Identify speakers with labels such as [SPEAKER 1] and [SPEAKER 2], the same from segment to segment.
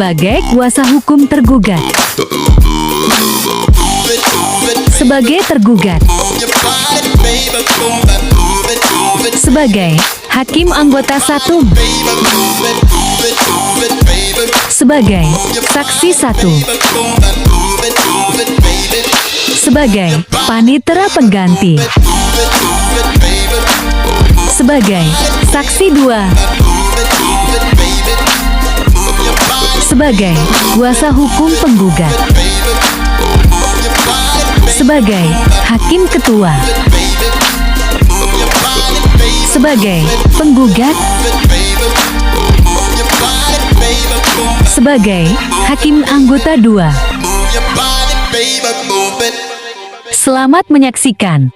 [SPEAKER 1] sebagai kuasa hukum tergugat. Sebagai tergugat. Sebagai hakim anggota Satum. Sebagai saksi 1. Sebagai panitera pengganti. Sebagai saksi 2. Sebagai kuasa hukum penggugat. Sebagai hakim ketua. Sebagai penggugat. Sebagai hakim anggota 2. Selamat menyaksikan.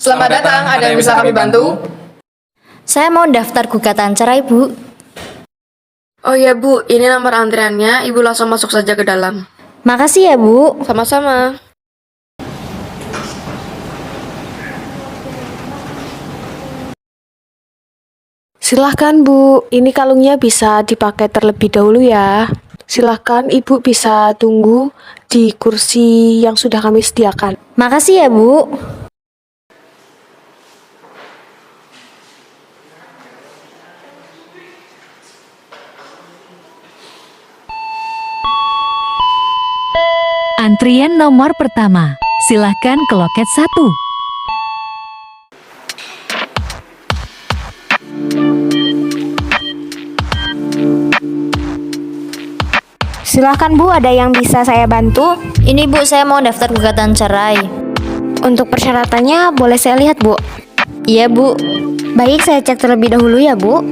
[SPEAKER 2] Selamat datang, ada yang bisa kami bantu?
[SPEAKER 3] Saya mau daftar gugatan cerai, Bu.
[SPEAKER 2] Oh ya Bu, ini nomor antriannya, Ibu langsung masuk saja ke dalam.
[SPEAKER 3] Makasih ya, Bu.
[SPEAKER 2] Sama-sama.
[SPEAKER 4] Silahkan Bu, ini kalungnya bisa dipakai terlebih dahulu ya. Silahkan Ibu bisa tunggu di kursi yang sudah kami sediakan.
[SPEAKER 3] Makasih ya, Bu.
[SPEAKER 1] Antrian nomor pertama. Silahkan ke loket 1.
[SPEAKER 5] Silakan Bu, ada yang bisa saya bantu?
[SPEAKER 3] Ini Bu, saya mau daftar gugatan cerai.
[SPEAKER 5] Untuk persyaratannya boleh saya lihat Bu?
[SPEAKER 3] Iya Bu.
[SPEAKER 5] Baik, saya cek terlebih dahulu ya Bu.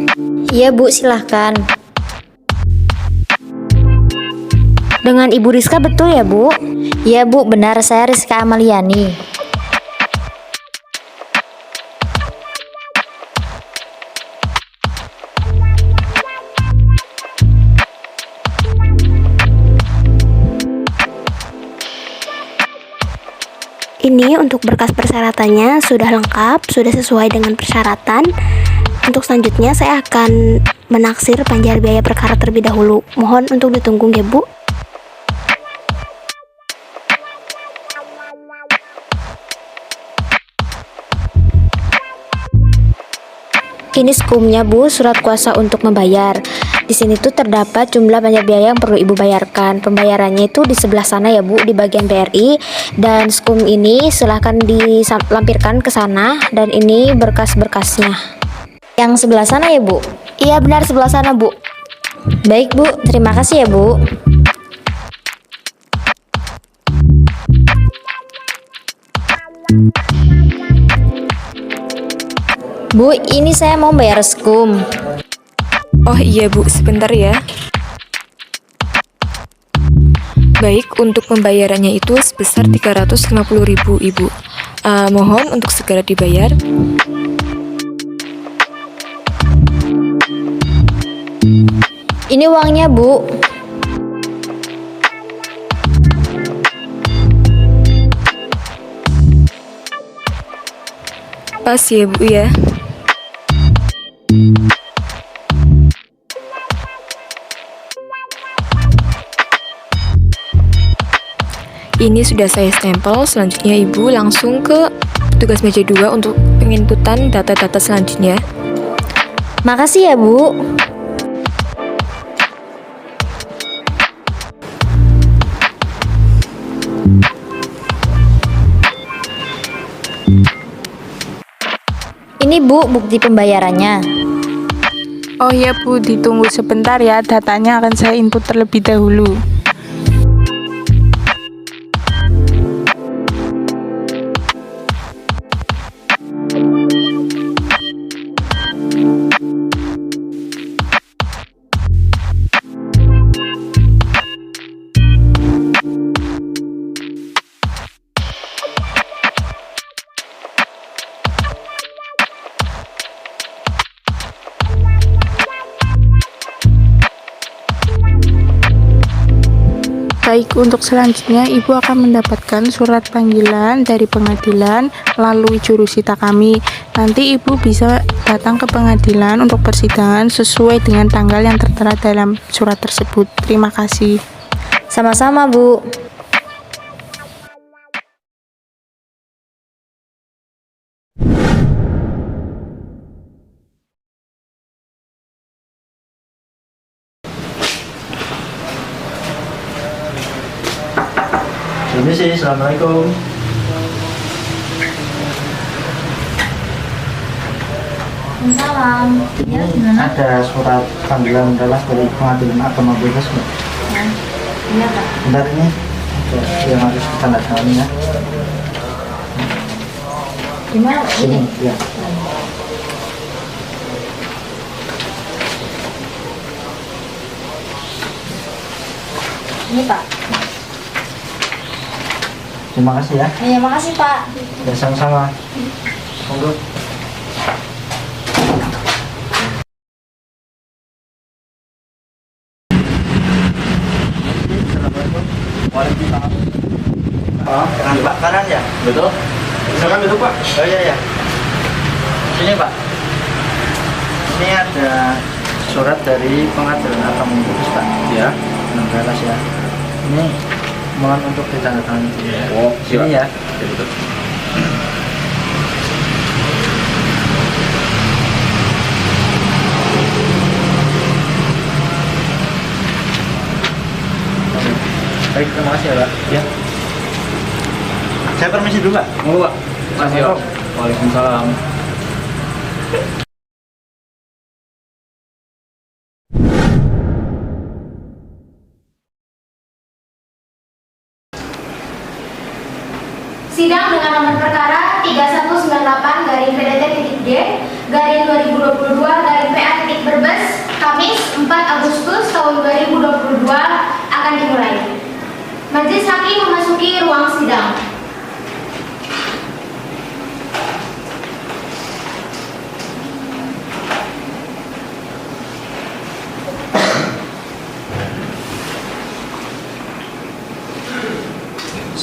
[SPEAKER 3] Iya Bu, silahkan.
[SPEAKER 5] Dengan Ibu Rizka betul ya Bu?
[SPEAKER 3] Iya Bu, benar, saya Rizka Amaliani.
[SPEAKER 5] Ini untuk berkas persyaratannya sudah lengkap, sudah sesuai dengan persyaratan. Untuk selanjutnya saya akan menaksir panjar biaya perkara terlebih dahulu. Mohon untuk ditunggu ya Bu. Ini skumnya Bu, surat kuasa untuk membayar. Di sini tuh terdapat jumlah panjar biaya yang perlu Ibu bayarkan. Pembayarannya itu di sebelah sana ya Bu, di bagian BRI. Dan skum ini silahkan dilampirkan ke sana. Dan ini berkas-berkasnya.
[SPEAKER 3] Yang sebelah sana ya Bu?
[SPEAKER 5] Iya benar, sebelah sana Bu.
[SPEAKER 3] Baik Bu, terima kasih ya Bu. Bu, ini saya mau bayar skum.
[SPEAKER 6] Oh iya Bu, sebentar ya. Baik, untuk pembayarannya itu sebesar 350.000 Ibu. Mohon untuk segera dibayar.
[SPEAKER 3] Ini uangnya Bu.
[SPEAKER 6] Pas ya Bu ya. Ini sudah saya stempel, selanjutnya Ibu langsung ke petugas meja 2 untuk penginputan data-data selanjutnya.
[SPEAKER 3] Makasih ya Bu.
[SPEAKER 5] Ini Bu, bukti pembayarannya.
[SPEAKER 4] Oh ya Bu, ditunggu sebentar ya, datanya akan saya input terlebih dahulu. Baik, untuk selanjutnya Ibu akan mendapatkan surat panggilan dari pengadilan melalui jurusita kami. Nanti Ibu bisa datang ke pengadilan untuk persidangan sesuai dengan tanggal yang tertera dalam surat tersebut. Terima kasih.
[SPEAKER 5] Sama-sama Bu.
[SPEAKER 7] Ini sih, Assalamualaikum.
[SPEAKER 5] Salam. Ya, gimana?
[SPEAKER 7] Ada surat panggilan adalah dari pengadilan agama bebas, Mbak.
[SPEAKER 5] Iya Pak.
[SPEAKER 7] Bentar ini yang harus tanda tangan ya.
[SPEAKER 5] Gimana?
[SPEAKER 7] Ini ya.
[SPEAKER 5] Ini Pak.
[SPEAKER 7] Terima kasih ya.
[SPEAKER 5] Iya, makasih Pak.
[SPEAKER 7] Ya sama-sama. Monggo. Waalaikumsalam. Oh, kanan Pak, kanan ya? Betul. Silakan duduk Pak. Oh iya ya. Sini Pak. Ini ada surat dari pengadilan agama Kudus Pak. Ya. 16 ya. Ini mohon untuk ditandatangani. Oh, siap. Ini ya. Ya betul. Baik, terima kasih ya Pak. Ya. Saya permisi dulu Pak.
[SPEAKER 8] Mau Pak? Masih Pak. Waalaikumsalam.
[SPEAKER 9] Sidang dengan nomor perkara 3198 garing PDT.D garing 2022 garing PA Brebes Kamis 4 Agustus tahun 2022 akan dimulai. Majelis Hakim memasuki ruang sidang.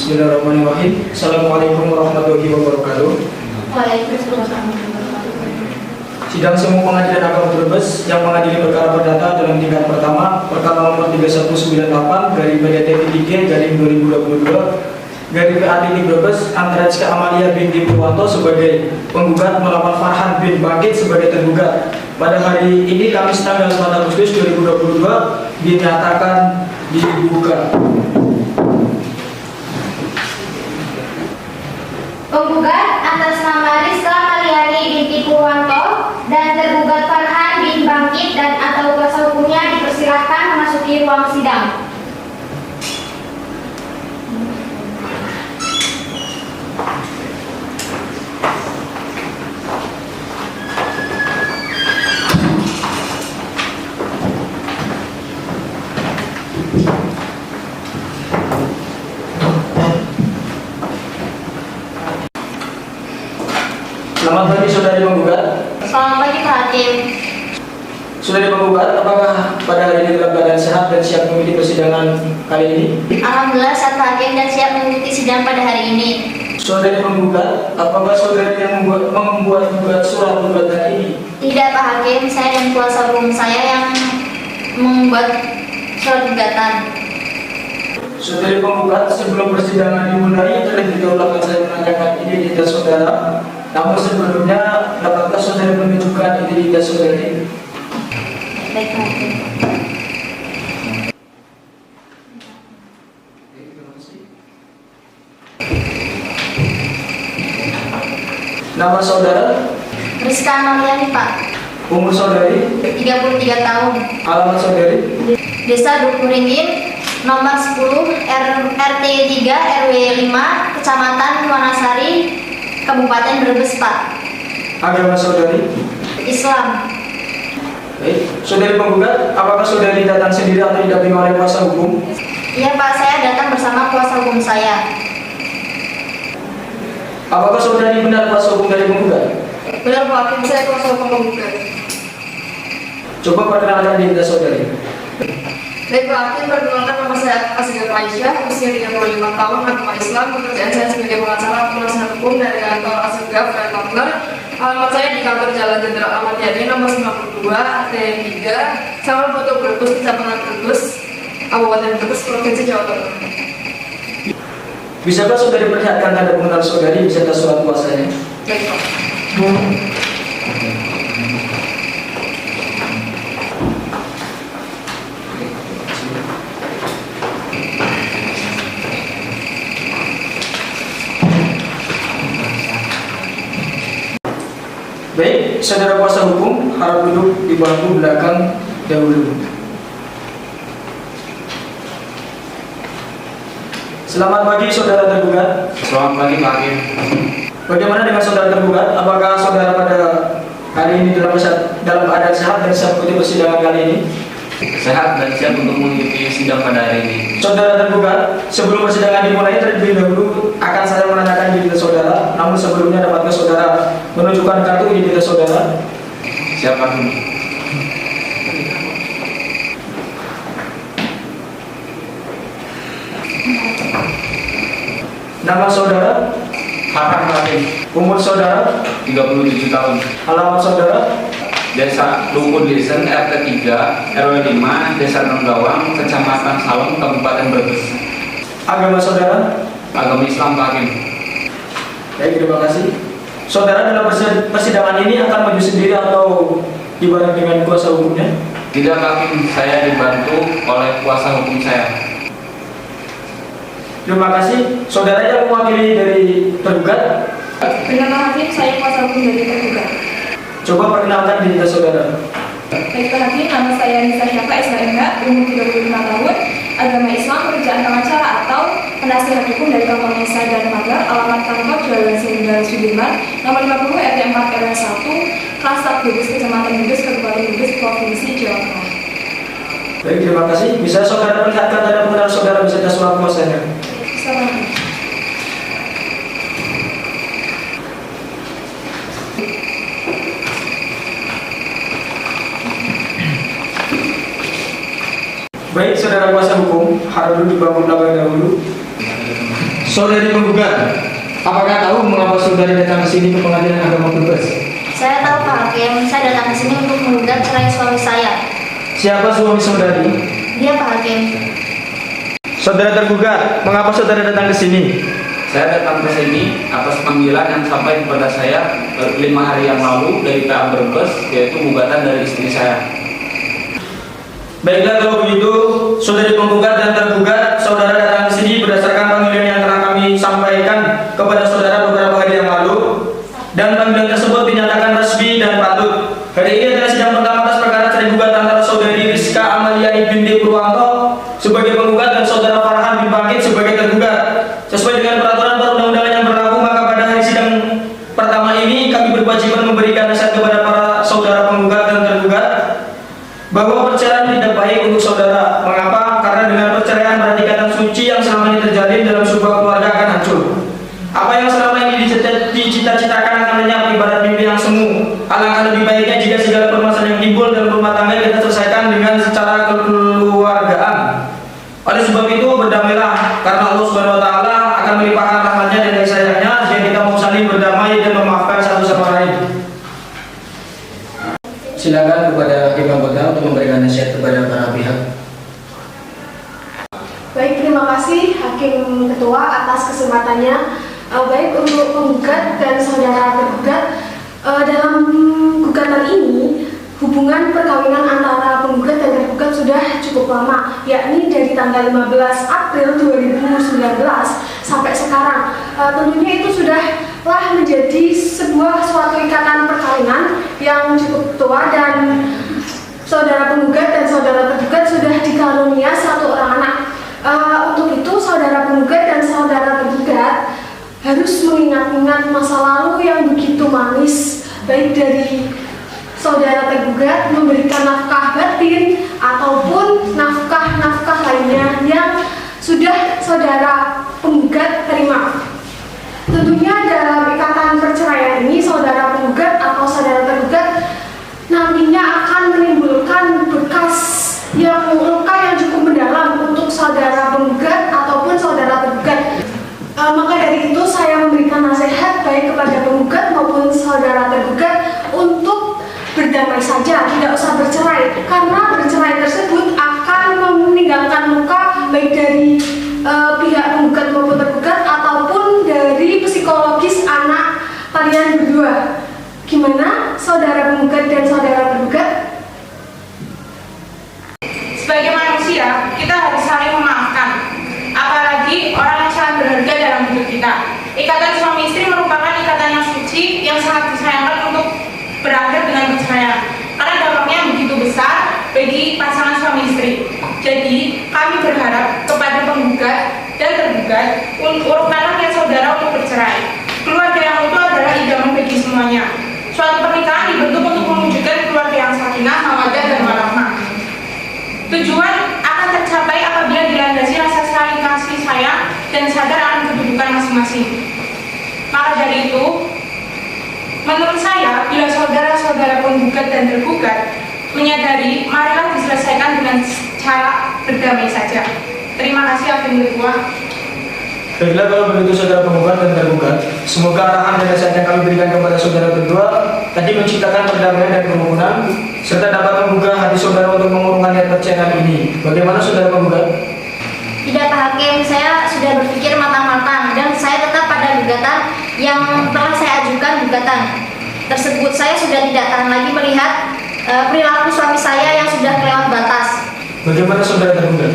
[SPEAKER 10] Bismillahirrahmanirrahim. Assalamualaikum warahmatullahi wabarakatuh.
[SPEAKER 9] Waalaikumsalam.
[SPEAKER 10] Sidang Semu Pengadilan Agama Brebes yang mengadili perkara perdata dalam tingkat pertama perkara nomor 3198 garing PDT.3 garing 2022 garing PA Brebes antara Rizka Amalia binti Purwanto sebagai penggugat melawan Farhan bin Bangkit sebagai tergugat. Pada hari ini Kamis tanggal 4 Agustus 2022 dinyatakan dibuka.
[SPEAKER 9] Penggugat atas nama Rizka Maliani binti Purwanto dan tergugat Farhan bin Bangkit dan atau kuasa hukumnya dipersilahkan memasuki ruang sidang.
[SPEAKER 10] Selamat pagi saudari penggugat.
[SPEAKER 9] Selamat pagi Pak Hakim.
[SPEAKER 10] Saudari penggugat, apakah pada hari ini dalam keadaan sehat dan siap mengikuti persidangan kali ini?
[SPEAKER 9] Alhamdulillah sehat Pak Hakim dan siap mengikuti sidang pada hari ini.
[SPEAKER 10] Saudari penggugat, apakah saudari yang membuat surat gugatan ini?
[SPEAKER 9] Tidak Pak Hakim, saya dan kuasa hukum saya yang membuat surat gugatan.
[SPEAKER 10] Saudari penggugat, sebelum persidangan dimulai, terlebih dahulu akan saya menanyakan identitas saudara. Namun sebelumnya, dapatkah saudari menunjukkan identitas saudari?
[SPEAKER 9] Baik Pak Hakim.
[SPEAKER 10] Nama saudara?
[SPEAKER 9] Rizka Amaliani, Pak.
[SPEAKER 10] Umur saudari,
[SPEAKER 9] 33 tahun.
[SPEAKER 10] alamat saudari,
[SPEAKER 9] Desa Dukuringin, nomor 10, RT 3, RW 5, Kecamatan Wanasari, Kabupaten Brebes, Pak.
[SPEAKER 10] agama saudari.
[SPEAKER 9] Islam.
[SPEAKER 10] Baik, saudari penggugat, apakah saudari datang sendiri atau didampingi oleh kuasa hukum?
[SPEAKER 9] Iya, Pak, saya datang bersama kuasa hukum saya.
[SPEAKER 10] Apakah saudari benar kuasa hukum dari penggugat?
[SPEAKER 2] Benar Pak Hakim, saya kuasa hukum penggugat.
[SPEAKER 10] Coba perkenalkan diri saudari.
[SPEAKER 2] Baik Pak Hakim, perkenalkan nama saya Asyidah Aisyah, usia 35 tahun, agama Islam, pekerjaan saya sebagai pengacara penasihat hukum dari kantor Asegaf dan Tambler. Alamat saya di kantor Jalan Jenderal Ahmad Yani, nomor 92, T3, Sawal Foto Brebes, Kecamatan Brebes, Kabupaten Brebes, Provinsi Jawa Tengah.
[SPEAKER 10] Bisakah saudari perlihatkan tanda pengenal saudari beserta surat kuasanya?
[SPEAKER 2] Baik Pak.
[SPEAKER 10] Baik, saudara kuasa hukum harap duduk di bangku belakang dahulu. Selamat pagi saudara tergugat.
[SPEAKER 8] Selamat pagi Pak Hakim.
[SPEAKER 10] Bagaimana dengan saudara tergugat? Apakah saudara pada hari ini dalam keadaan sehat dan siap mengikuti persidangan kali ini?
[SPEAKER 8] Sehat dan siap untuk mengikuti sidang pada hari ini.
[SPEAKER 10] Saudara tergugat, sebelum persidangan dimulai terlebih dahulu akan saya menanyakan identitas saudara. Namun sebelumnya dapatkah saudara menunjukkan kartu identitas saudara?
[SPEAKER 8] Siapa dulu?
[SPEAKER 10] Nama saudara,
[SPEAKER 8] Hakan Hakim,
[SPEAKER 10] umur saudara,
[SPEAKER 8] 37 tahun.
[SPEAKER 10] alamat saudara,
[SPEAKER 8] Desa Dukun Lisen, RT 3, RW 5, Desa Nenggawang, Kecamatan Salem, Kabupaten Brebes.
[SPEAKER 10] agama saudara.
[SPEAKER 8] Agama Islam Pak Hakim.
[SPEAKER 10] Baik, terima kasih. Saudara dalam persidangan ini akan maju sendiri atau dibareng dengan kuasa hukumnya?
[SPEAKER 8] Tidak Pak Hakim, saya dibantu oleh kuasa hukum saya.
[SPEAKER 10] Terima kasih. Saudara yang mewakili dari tergugat,
[SPEAKER 2] Benar Pak Hakim, saya kuasa hukum dari tergugat.
[SPEAKER 10] coba perkenalkan diri saudara.
[SPEAKER 2] Baik Pak Hakim, nama saya Nisa Syafa SHMH, umur 35 tahun, agama Islam, pekerjaan pengacara atau penasihat hukum dari kantor Nisa dan Magar, alamat kantor Jalan Jenderal Sudirman, nomor 50 RT 4 RW 1, Klasa Brebes, Kecamatan Brebes, Kabupaten Brebes, Provinsi Jawa Tengah.
[SPEAKER 10] Baik, terima kasih. Bisa saudara perlihatkan tanda pengenal saudara beserta surat kuasanya?
[SPEAKER 2] Selamat.
[SPEAKER 10] Baik, saudara kuasa hukum, harap duduk di bangku belakang dahulu. Saudari penggugat, apakah tahu mengapa saudari datang ke sini ke Pengadilan Agama Brebes?
[SPEAKER 9] Saya tahu Pak Hakim, saya datang ke sini untuk menggugat cerai suami saya.
[SPEAKER 10] Siapa suami saudari?
[SPEAKER 9] Dia Pak Hakim.
[SPEAKER 10] Saudara tergugat, mengapa saudara datang ke sini?
[SPEAKER 8] Saya datang ke sini atas panggilan yang sampai kepada saya 5 hari yang lalu dari PA Brebes, yaitu gugatan dari istri saya.
[SPEAKER 10] Baiklah, kalau begitu, saudari penggugat dan tergugat, saudara datang ke sini berdasarkan panggilan yang telah kami sampaikan kepada saudara beberapa hari yang lalu, dan panggilan tersebut dinyatakan resmi dan patut. Hari ini adalah sidang pertama atas perkara cerai gugatan antara saudari Rizka Amaliani binti Purwanto sebagai penggugat dan saudara Farhan bin Bangkit sebagai tergugat. Sesuai dengan peraturan perundang-undangan yang berlaku, maka pada hari sidang pertama ini kami berkewajiban memberikan nasihat kepada para saudara penggugat dan tergugat bahwa perceraian tidak baik untuk saudara. Mengapa? Karena dengan perceraian berarti ikatan suci yang selama ini terjalin dalam sebuah keluarga akan hancur. Apa yang selama ini dicita-citakan akan lenyap ibarat mimpi yang semu. Alangkah lebih baiknya jika segala permasalahan yang timbul dalam rumah tangga kita selesaikan dengan secara kekeluargaan. Oleh sebab itu, berdamailah karena Allah Subhanahu wa taala akan melimpahkan rahmatnya dan kasih sayangnya jika kita mau saling berdamai dan memaafkan satu sama lain. Silakan kepada hakim anggota untuk memberikan nasihat kepada para pihak.
[SPEAKER 11] Baik, terima kasih Hakim Ketua atas kesempatannya. Baik, untuk penggugat dan saudara tergugat, dalam gugatan ini hubungan perkawinan antara penggugat dan tergugat sudah cukup lama, yakni dari tanggal 15 April 2019 sampai sekarang. Tentunya itu sudah menjadi sebuah suatu ikatan perkawinan yang cukup tua, dan saudara penggugat dan saudara tergugat sudah dikarunia satu orang anak. Untuk itu saudara penggugat dan saudara tergugat harus mengingat-ingat masa lalu yang begitu manis, baik dari saudara tergugat memberikan nafkah batin ataupun nafkah-nafkah lainnya yang sudah saudara penggugat terima. Tentunya dalam ikatan perceraian ini saudara penggugat atau saudara tergugat nantinya akan menimbulkan bekas luka yang cukup mendalam untuk saudara penggugat ataupun saudara tergugat. Maka dari itu saya memberikan nasihat baik kepada penggugat maupun saudara tergugat untuk berdamai saja, tidak usah bercerai, karena bercerai tersebut akan meninggalkan luka baik dari pihak penggugat maupun tergugat ataupun dari psikologis anak kalian berdua. Gimana saudara penggugat dan saudara tergugat?
[SPEAKER 12] Sebagai manusia, kita harus saling memaafkan, apalagi orang yang sangat berharga dalam hidup kita. Ikatan suami istri merupakan ikatan yang suci yang sangat disayangkan untuk berakhir dengan perceraian, karena dampaknya begitu besar bagi pasangan suami istri. Jadi kami berharap kepada penggugat dan tergugat urutkanlah niat saudara untuk bercerai. Keluarga yang utuh adalah idaman bagi semuanya. Suatu pernikahan dibentuk untuk mewujudkan keluarga yang sakinah, mawaddah, dan warahmah. Tujuan akan tercapai apabila dilandasi rasa saling kasih sayang dan sadar akan kedudukan masing-masing. Maka dari itu, menurut saya, bila saudara-saudara penggugat dan tergugat menyadari, marilah diselesaikan dengan cara berdamai saja. Terima kasih, Afin Ketua.
[SPEAKER 10] Baiklah, kalau begitu saudara penggugat dan tergugat, semoga arahan dan nasihat yang kami berikan kepada saudara berdua tadi menciptakan perdamaian dan kerukunan, serta dapat menggugah hati saudara untuk mengurungkan niat perceraian ini. Bagaimana saudara penggugat?
[SPEAKER 9] Tidak, Pak Hakim, saya sudah berpikir matang-matang dan saya tetap pada gugatan yang telah saya ajukan. Gugatan tersebut saya sudah tidak tahan lagi melihat perilaku suami saya yang sudah kelewat batas.
[SPEAKER 10] Bagaimana saudara tergugat?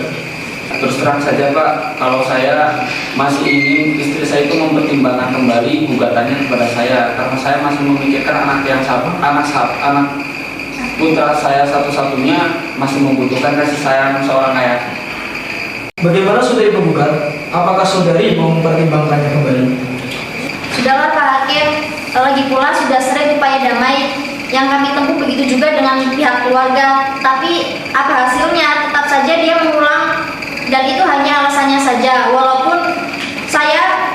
[SPEAKER 8] Terus terang saja Pak, kalau saya masih ingin istri saya itu mempertimbangkan kembali gugatannya kepada saya, karena saya masih memikirkan anak putra saya satu-satunya masih membutuhkan kasih sayang seorang ayah.
[SPEAKER 10] Bagaimana saudari penggugat? Apakah saudari mau mempertimbangkannya kembali?
[SPEAKER 9] Sudahlah Pak Hakim, lagi pula sudah sering upaya damai yang kami tempuh, begitu juga dengan pihak keluarga. Tapi apa hasilnya? Tetap saja dia mengulang, dan itu hanya alasannya saja. Walaupun saya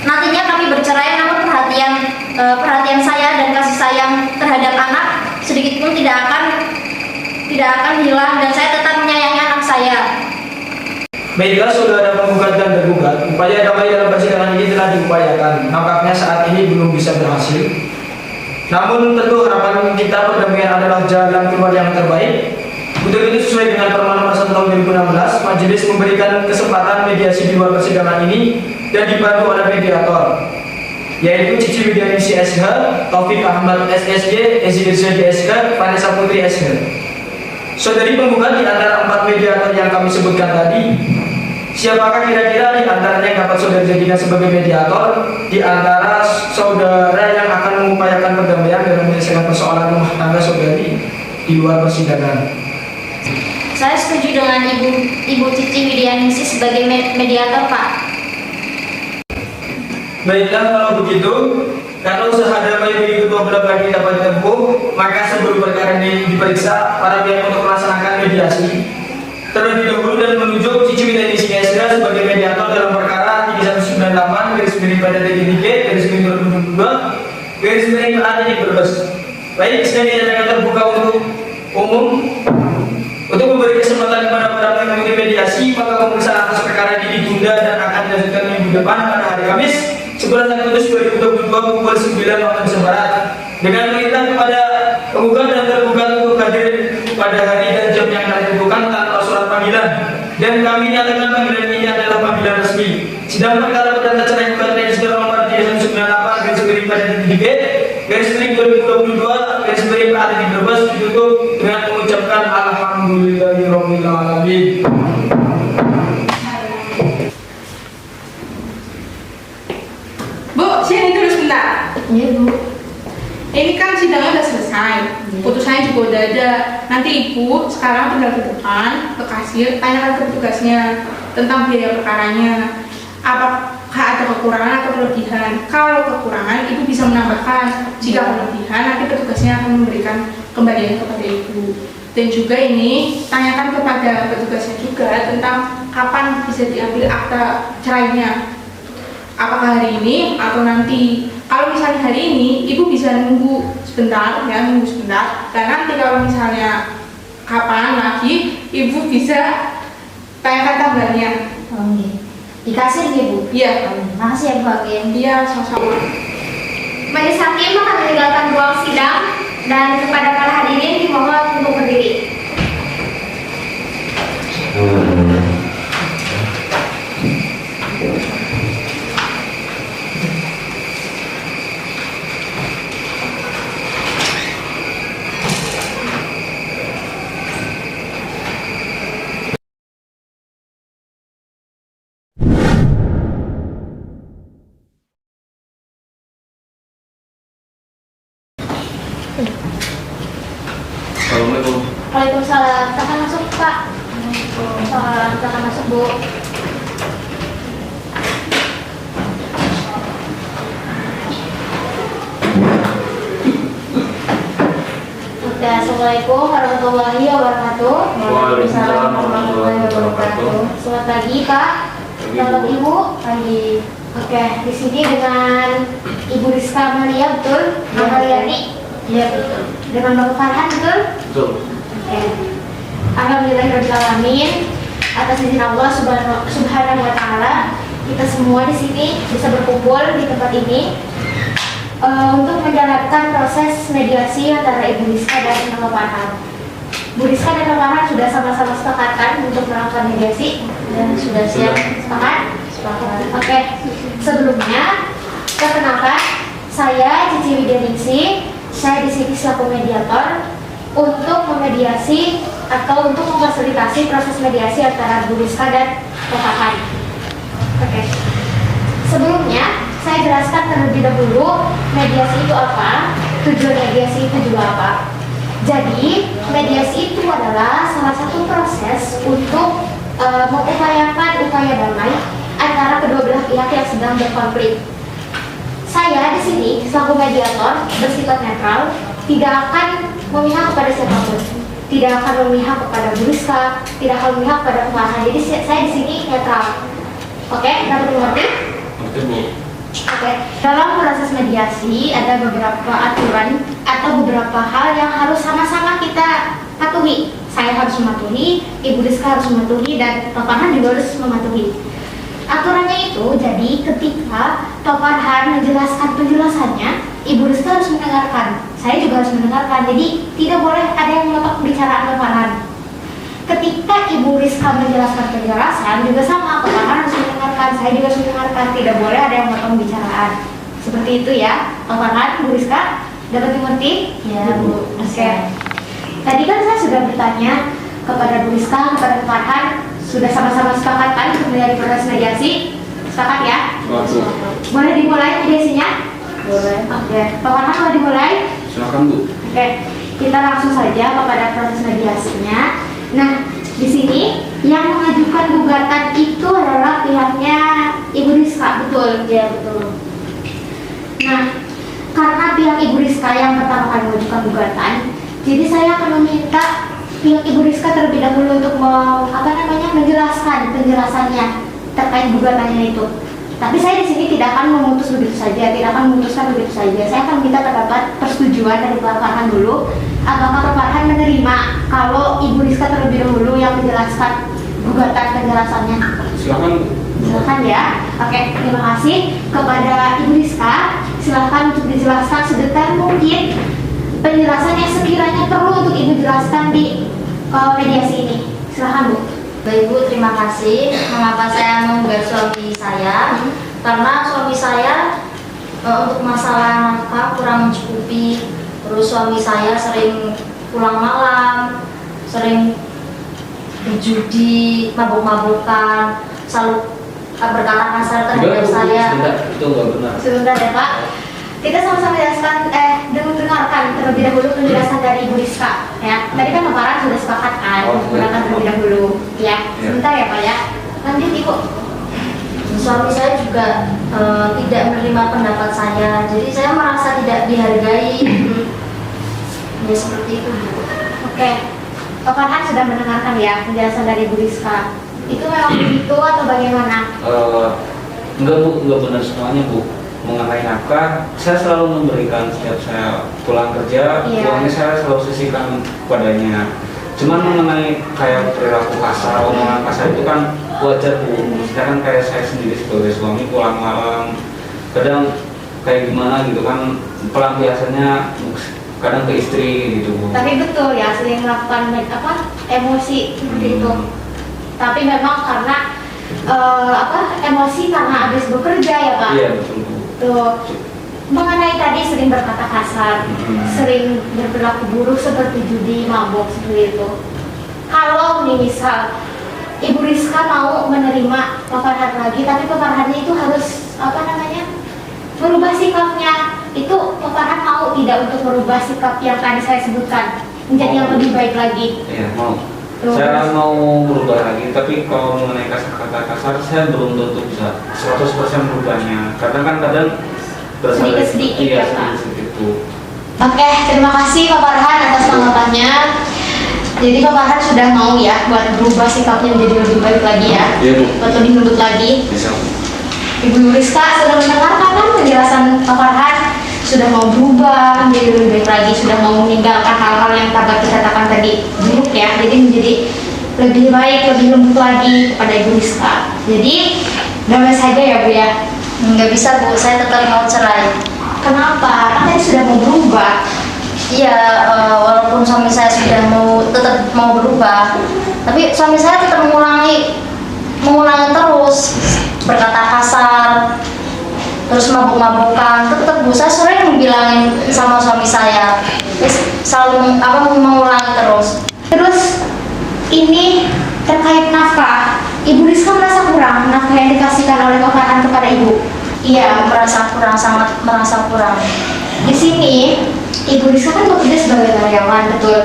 [SPEAKER 9] nantinya kami bercerai, namun perhatian saya dan kasih sayang terhadap anak sedikit pun tidak akan hilang, dan saya tetap menyayangi anak saya.
[SPEAKER 10] Baiklah saudara penggugat dan tergugat, upaya damai dalam persidangan ini telah diupayakan. Nampaknya saat ini belum bisa berhasil. Namun tentu harapan kita perdamaian adalah jalan keluar yang terbaik. Untuk itu sesuai dengan Permen Nomor 1 Tahun 2016, majelis memberikan kesempatan mediasi di luar persidangan ini dan dibantu oleh mediator, yaitu Cici Widianingsi SH, Taufik Ahmad SSG, Ezi Irzadi SH, Vanessa Putri SH. Saudari penggugat, di antara 4 mediator yang kami sebutkan tadi, siapakah kira-kira di antaranya yang dapat saudari jadikan sebagai mediator di antara saudara yang akan mengupayakan perdamaian dalam menyelesaikan persoalan rumah tangga saudari di luar persidangan?
[SPEAKER 9] Saya setuju dengan Ibu Cici Widianingsi sebagai mediator, Pak.
[SPEAKER 10] Baiklah, kalau begitu, karena usaha damai begitu beberapa lagi dapat ditempuh, maka sebelum perkara ini diperiksa, para pihak untuk melaksanakan mediasi terlebih dahulu dan menunjuk Cici Widianingsi SH sebagai mediator dalam perkara 3198 garis miring pada TG3 garis miring 2022 garis miring PA titik Brebes. Baik, sedang dinyatakan terbuka untuk umum. Untuk memberi kesempatan kepada para pihak mengikuti mediasi, maka pemeriksaan atas perkara ini ditunda dan akan dilanjutkan minggu depan pada hari Kamis 11 Agustus 2022 pukul 9 waktu Indonesia Barat, dengan perintah kepada penggugat dan tergugat untuk hadir pada hari dan jam yang telah ditentukan tanpa surat panggilan, dan kami nyatakan panggilan ini adalah panggilan resmi. Sidang perkara perdata cerai gugat register nomor 398 garis miring pada titik garis miring 2022 garis miring PA titik Brebes ditutup dengan mengucapkan alhamdulillahirabbil alamin.
[SPEAKER 12] Bu, sini
[SPEAKER 3] Iya Bu.
[SPEAKER 12] Ini kan sidangnya udah selesai, putusannya juga udah ada. Nanti ibu sekarang tinggal ke depan, ke kasir, tanyakan ke petugasnya tentang biaya perkaranya. Apakah ada kekurangan atau kelebihan? Kalau kekurangan, ibu bisa menambahkan. Jika kelebihan, nanti petugasnya akan memberikan kembalian kepada ibu. Dan juga ini tanyakan kepada petugasnya juga tentang kapan bisa diambil akta cerainya. Apakah hari ini atau nanti? Kalau misalnya hari ini, ibu bisa nunggu sebentar, ya nunggu sebentar. Dan nanti kalau misalnya kapan lagi, ibu bisa tanyakan tanggalnya.
[SPEAKER 9] Dikasih nih Bu?
[SPEAKER 12] Iya.
[SPEAKER 9] Makasih ya Bu Hakim.
[SPEAKER 12] Iya, sama-sama.
[SPEAKER 9] Majelis Hakim akan meninggalkan ruang sidang dan kepada para hadirin dimohon untuk berdiri.
[SPEAKER 8] Assalamualaikum.
[SPEAKER 9] Waalaikumsalam. Silakan masuk Pak. Silakan masuk Bu. Oke, Assalamualaikum warahmatullahi wabarakatuh.
[SPEAKER 8] Waalaikumsalam warahmatullahi wabarakatuh.
[SPEAKER 9] Selamat pagi Pak. Selamat Ibu. Pagi. Oke, di sini dengan Ibu Rizka Amalia, betul? Amaliani. Iya betul. Dengan Bapak Farhan, betul?
[SPEAKER 8] Betul.
[SPEAKER 9] Oke. Alhamdulillahirobbilalamin. Atas izin Allah Subhanahu wa Ta'ala, kita semua di sini bisa berkumpul di tempat ini untuk menjalankan proses mediasi antara Ibu Rizka dan Bapak Farhan. Bu Rizka dan Bapak Farhan sudah sama-sama sepakatkan untuk melakukan mediasi dan sudah siap sepakat? Sepakat. Oke. Sebelumnya, perkenalkan saya Cici Widyaningsi. Saya di sini selaku mediator untuk memediasi atau untuk memfasilitasi proses mediasi antara Bu Rizka dan Bapak Farhan. Oke. Sebelumnya, saya jelaskan terlebih dahulu mediasi itu apa, tujuan mediasi itu juga apa. Jadi, mediasi itu adalah salah satu proses untuk mengupayakan upaya damai antara kedua belah pihak yang sedang berkonflik. Saya di sini selaku mediator bersifat netral, tidak akan memihak kepada siapapun, tidak akan memihak kepada Bu Rizka, tidak akan memihak kepada Bapak Farhan. Jadi saya di sini netral. Oke, dapat mengerti?
[SPEAKER 8] Oke, Bu.
[SPEAKER 9] Oke, dalam proses mediasi ada beberapa aturan atau beberapa hal yang harus sama-sama kita patuhi. Saya harus mematuhi, Ibu Rizka harus mematuhi, dan Bapak Farhan juga harus mematuhi. Aturannya itu, jadi ketika Bapak Farhan menjelaskan penjelasannya, Ibu Rizka harus mendengarkan. Saya juga harus mendengarkan. Jadi tidak boleh ada yang memotong pembicaraan Bapak Farhan. Ketika Ibu Rizka menjelaskan penjelasan, juga sama, Bapak Farhan harus mendengarkan. Saya juga harus mendengarkan. Tidak boleh ada yang memotong pembicaraan. Seperti itu ya, Bapak Farhan, Ibu Rizka, dapat dimengerti? Ya, Bu. Oke. Tadi kan saya sudah bertanya kepada Bu Rizka, kepada Bapak Farhan, sudah sama-sama sepakat kan dari proses mediasi? Sepakat ya? Boleh dimulai mediasinya? Boleh. Oke. Bapak Farhan mau dimulai?
[SPEAKER 8] Silakan, Bu.
[SPEAKER 9] Oke. Kita langsung saja kepada proses mediasinya. Nah, di sini yang mengajukan gugatan itu adalah pihaknya Ibu Rizka, betul? Ya, betul. Nah, karena pihak Ibu Rizka yang pertama kali mengajukan gugatan, jadi saya akan meminta pihak Ibu Rizka terlebih dahulu untuk menjelaskan penjelasannya terkait gugatannya itu. Tapi saya di sini tidak akan memutus begitu saja, tidak akan memutuskan begitu saja. Saya akan minta terdapat persetujuan dari Bapak Farhan dulu. Apakah Bapak Farhan menerima kalau Ibu Rizka terlebih dahulu yang menjelaskan gugatan penjelasannya?
[SPEAKER 8] Silakan.
[SPEAKER 9] Silakan ya. Oke, terima kasih kepada Ibu Rizka. Silakan untuk dijelaskan sedetail mungkin penjelasan yang sekiranya perlu untuk Ibu jelaskan di mediasi ini. Silakan Bu.
[SPEAKER 3] Baik Bu, terima kasih. Mengapa saya menggugat suami saya? Karena suami saya untuk masalah nafkah kurang mencukupi. Terus suami saya sering pulang malam, sering berjudi, mabuk-mabukan, selalu berkata kasar terhadap saya.
[SPEAKER 8] Sebentar, itu nggak benar.
[SPEAKER 9] Sebentar ya Pak. kita sama-sama jelaskan, dengarkan terlebih dahulu penjelasan dari Ibu Rizka ya. Tadi kan paparan sudah sepakat kan, menggunakan terlebih dahulu ya. Sebentar ya Pak ya. Lanjut Ibu.
[SPEAKER 3] Suami saya juga tidak menerima pendapat saya, jadi saya merasa tidak dihargai. Ya seperti itu Bu.
[SPEAKER 9] Oke, Pak Farhan sudah mendengarkan ya penjelasan dari Ibu Rizka. Itu memang begitu atau bagaimana?
[SPEAKER 8] Enggak Bu, enggak benar semuanya Bu. Mengenai nafkah, saya selalu memberikan setiap saya pulang kerja, uangnya saya selalu sisihkan padanya. Cuman mengenai kayak perilaku kasar, omongan kasar itu kan wajar Bu. Sedangkan kayak saya sendiri sebagai suami pulang malam, kadang kayak gimana gitu kan, pelampiasannya kadang ke istri gitu Bu.
[SPEAKER 9] Tapi betul ya, sering melakukan emosi seperti itu. Tapi memang karena emosi karena habis bekerja ya Pak.
[SPEAKER 8] Iya betul Bu.
[SPEAKER 9] Tuh, mengenai tadi sering berkata kasar, sering berperilaku buruk seperti judi, mabok seperti itu. Kalau nih misal Ibu Rizka mau menerima Pak Farhan lagi, tapi Pak Farhannya itu harus merubah sikapnya. Itu Pak Farhan mau tidak untuk merubah sikap yang tadi saya sebutkan menjadi yang lebih baik lagi?
[SPEAKER 8] Iya mau. Saya mau berubah lagi, tapi kalau mengenai kata kasar saya belum tentu bisa 100% berubahnya. Karena kan kadang
[SPEAKER 9] sedikit-sedikit ya Pak.
[SPEAKER 8] Itu.
[SPEAKER 9] Oke, terima kasih Pak Farhan atas tanggapannya. Jadi Pak Farhan sudah mau ya buat berubah sikapnya menjadi lebih baik lagi ya.
[SPEAKER 8] Iya Bu.
[SPEAKER 9] Buat lebih lembut lagi.
[SPEAKER 8] Bisa.
[SPEAKER 9] Ibu Rizka sudah mendengarkan kan penjelasan Pak Farhan, sudah mau berubah menjadi lebih baik lagi, sudah mau meninggalkan hal-hal yang tadi kita katakan tadi buruk ya, jadi menjadi lebih baik, lebih lembut lagi kepada Ibu Rizka. Jadi damai saja ya Bu ya.
[SPEAKER 3] Nggak bisa Bu, saya tetap mau cerai.
[SPEAKER 9] Kenapa? Kan tadi sudah mau berubah.
[SPEAKER 3] Iya, walaupun suami saya sudah tetap mau berubah, tapi suami saya tetap mengulangi terus berkata kasar, terus mabuk-mabukan. Tetap Bu, saya sering bilangin sama suami saya, selalu mengulangi terus.
[SPEAKER 9] Terus ini terkait nafkah, Ibu Rizka merasa kurang nafkah yang dikasihkan oleh Pak Farhan kepada Ibu?
[SPEAKER 3] Iya, merasa kurang, sangat merasa kurang.
[SPEAKER 9] Di sini Ibu Rizka kan bekerja sebagai karyawan, betul?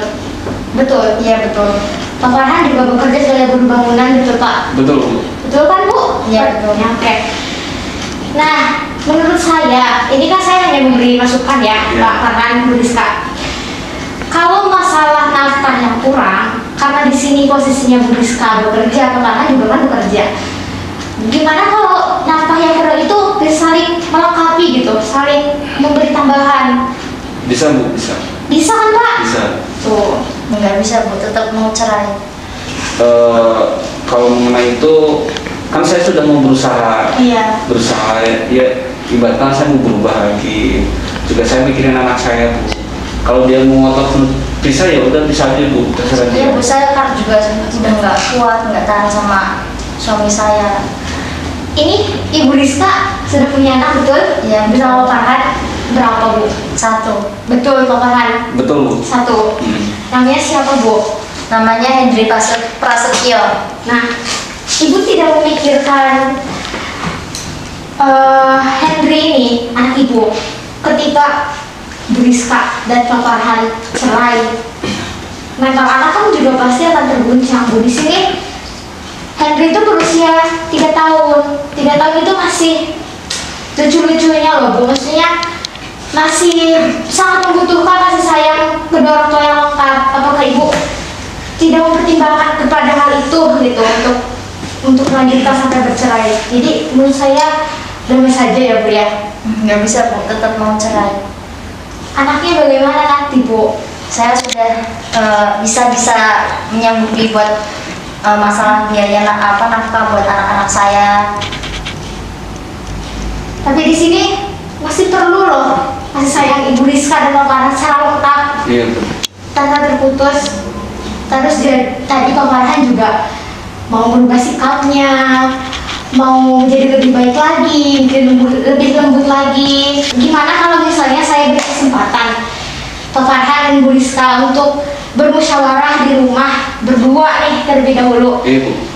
[SPEAKER 9] Betul? Iya betul. Pak Farhan juga bekerja sebagai buruh bangunan, betul Pak?
[SPEAKER 8] Betul Bu.
[SPEAKER 9] Betul kan Bu?
[SPEAKER 3] Iya betul.
[SPEAKER 9] Oke. Nah, menurut saya, ini kan saya hanya memberi masukan ya, Pak Farhan, Bu Rizka. Kalau masalah nafkah yang kurang, karena di sini posisinya Bu Rizka bekerja, Pak Farhan juga kan bekerja. Gimana kalau nafkah yang kurang itu saling melengkapi gitu, saling memberi tambahan?
[SPEAKER 8] Bisa Bu, bisa.
[SPEAKER 9] Bisa kan Pak?
[SPEAKER 8] Bisa.
[SPEAKER 3] Tuh, nggak bisa Bu, tetap mau cerai.
[SPEAKER 8] Kalau mengenai itu kan saya sudah mau berusaha.
[SPEAKER 9] Iya.
[SPEAKER 8] Berusaha ya ibaratkan saya mau berubah lagi. Juga saya mikirin anak saya Bu. Kalau dia mau ngotot bisa ya udah bisa aja Bu, terserah dia.
[SPEAKER 3] Iya Bu, saya kan juga sudah nggak kuat, nggak tahan sama suami saya.
[SPEAKER 9] Ini Ibu Rizka sudah punya anak betul?
[SPEAKER 3] Iya.
[SPEAKER 9] Bersama Pak Farhan berapa Bu?
[SPEAKER 3] 1.
[SPEAKER 9] Betul Pak Farhan?
[SPEAKER 8] Betul Bu.
[SPEAKER 9] 1. Namanya siapa Bu?
[SPEAKER 3] Namanya Hendri Prasetyo.
[SPEAKER 9] Nah, Ibu tidak memikirkan Hendri ini anak Ibu ketika Bu Rizka dan Pak Farhan cerai, mental anak kan juga pasti akan terguncang Bu. Di sini Hendri itu berusia 3 tahun. 3 tahun itu masih lucu-lucunya loh Bu. Maksudnya masih sangat membutuhkan kasih sayang kedua orang tua yang lengkap. Apakah Ibu tidak mempertimbangkan kepada hal itu gitu untuk melanjutkan sampai bercerai? Jadi menurut saya damai saja ya Bu ya.
[SPEAKER 3] Nggak bisa Bu, tetap mau cerai.
[SPEAKER 9] Anaknya bagaimana nanti Bu?
[SPEAKER 3] Saya sudah bisa menyanggupi buat masalah biaya nafkah buat anak-anak saya.
[SPEAKER 9] Tapi di sini masih perlu loh kasih sayang Ibu Rizka dan Pak Farhan secara lengkap.
[SPEAKER 8] Iya.
[SPEAKER 9] Tanpa terputus. Terus tadi Pak Farhan juga mau berubah sikapnya, mau jadi lebih baik lagi, lebih lembut lagi. Gimana kalau misalnya saya beri kesempatan Pak Farhan dan Bu Rizka untuk bermusyawarah di rumah berdua nih terlebih dahulu,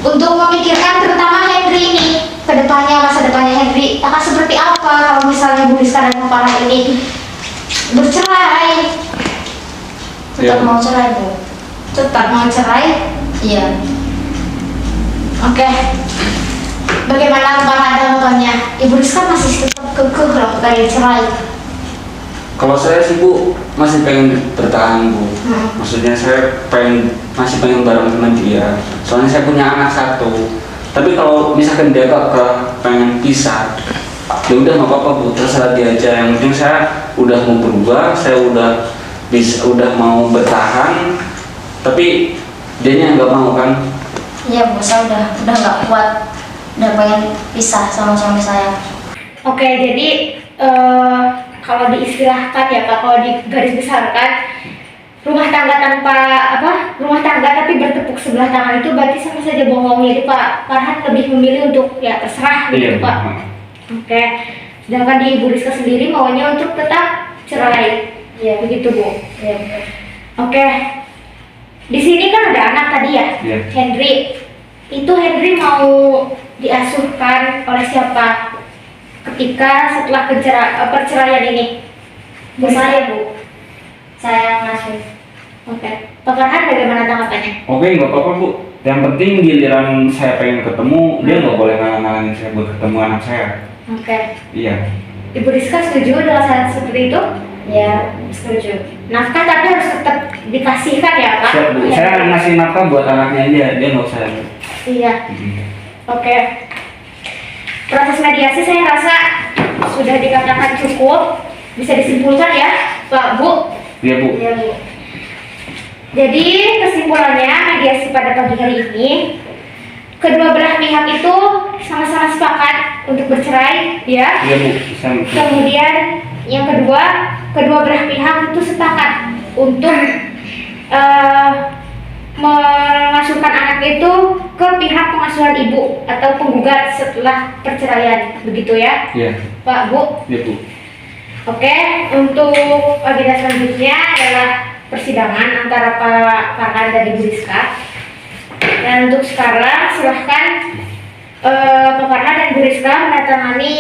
[SPEAKER 9] untuk memikirkan terutama Hendri ini kedepannya, masa depannya Hendri akan seperti apa kalau misalnya Bu Rizka dan Pak
[SPEAKER 3] Farhan ini bercerai. Tetap
[SPEAKER 8] Iya.
[SPEAKER 3] mau cerai, Bu? Tetap mau cerai? Iya. Oke. Bagaimana Farhan tanggapannya? Ibu Rizka masih tetap kekeh loh pengen cerai.
[SPEAKER 8] Kalau saya sih Bu masih pengen bertahan Bu. Maksudnya saya masih pengen bareng sama dia. Soalnya saya punya anak satu. Tapi kalau misalkan dia pengen pisah, ya udah nggak apa-apa Bu, terserah dia aja. Yang penting saya udah mau berubah, saya udah mau bertahan. Tapi dianya nggak mau kan?
[SPEAKER 3] Iya, Bu, saya udah nggak kuat, udah pengen pisah sama suami saya.
[SPEAKER 9] Oke, jadi kalau diistilahkan ya Pak, kalau digaris besarkan, rumah tangga rumah tangga tapi bertepuk sebelah tangan itu berarti sama saja bohong. Jadi Pak Farhan lebih memilih untuk ya terserah gitu Pak. Oke, sedangkan di Ibu Rizka sendiri maunya untuk tetap cerai. Ya begitu Bu.
[SPEAKER 3] Iya.
[SPEAKER 9] Oke, di sini kan ada anak tadi ya, Henry. Itu Henry mau diasuhkan oleh siapa ketika setelah perceraian ini?
[SPEAKER 3] Bu, saya Bu, saya ngasuh.
[SPEAKER 9] Oke, Pak Farhan bagaimana tanggapannya?
[SPEAKER 8] Oke, nggak apa-apa Bu. Yang penting giliran saya pengen ketemu, dia nggak boleh ngalang-ngalangin saya buat ketemu anak saya.
[SPEAKER 9] Oke.
[SPEAKER 8] Iya.
[SPEAKER 9] Ibu Rizka setuju dengan saran seperti itu?
[SPEAKER 3] Ya, setuju.
[SPEAKER 9] Nafkah tapi harus tetap dikasihkan ya Pak?
[SPEAKER 8] Siap Bu.
[SPEAKER 9] Ya.
[SPEAKER 8] Saya ngasih nafkah buat anaknya dia nggak usah.
[SPEAKER 9] Iya. Oke. Proses mediasi saya rasa sudah dikatakan cukup. Bisa disimpulkan ya Pak Bu?
[SPEAKER 8] Iya Bu.
[SPEAKER 9] Iya Bu. Jadi kesimpulannya mediasi pada pagi hari ini, kedua belah pihak itu sama-sama sepakat untuk bercerai, ya.
[SPEAKER 8] Iya Bu.
[SPEAKER 9] Kemudian yang kedua, kedua belah pihak itu sepakat untuk mengasuhkan anak itu ke pihak pengasuhan ibu atau penggugat setelah perceraian, begitu ya, Pak Bu?
[SPEAKER 8] Iya Bu.
[SPEAKER 9] Oke, untuk agenda selanjutnya adalah persidangan antara Pak Farhan dan Ibu Rizka. Dan untuk sekarang silahkan Pak Farhan dan Ibu Rizka menandatangani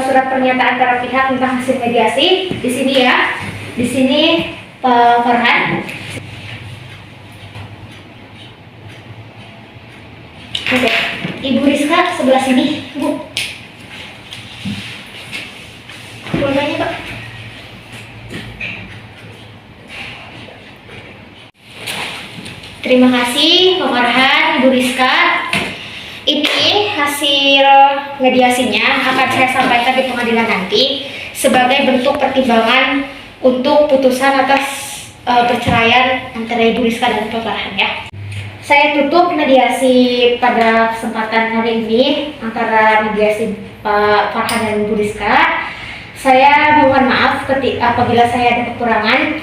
[SPEAKER 9] surat pernyataan antara pihak tentang hasil mediasi di sini ya. Di sini Pak Farhan. Oke, Ibu Rizka sebelah sini, Bu. Bolanya Pak. Terima kasih Pak Farhan, Ibu Rizka. Ini hasil mediasinya akan saya sampaikan di pengadilan nanti sebagai bentuk pertimbangan untuk putusan atas perceraian antara Ibu Rizka dan Pak Farhan ya. Saya tutup mediasi pada kesempatan hari ini antara mediasi Pak Farhan dan Ibu Rizka. Saya mohon maaf apabila saya ada kekurangan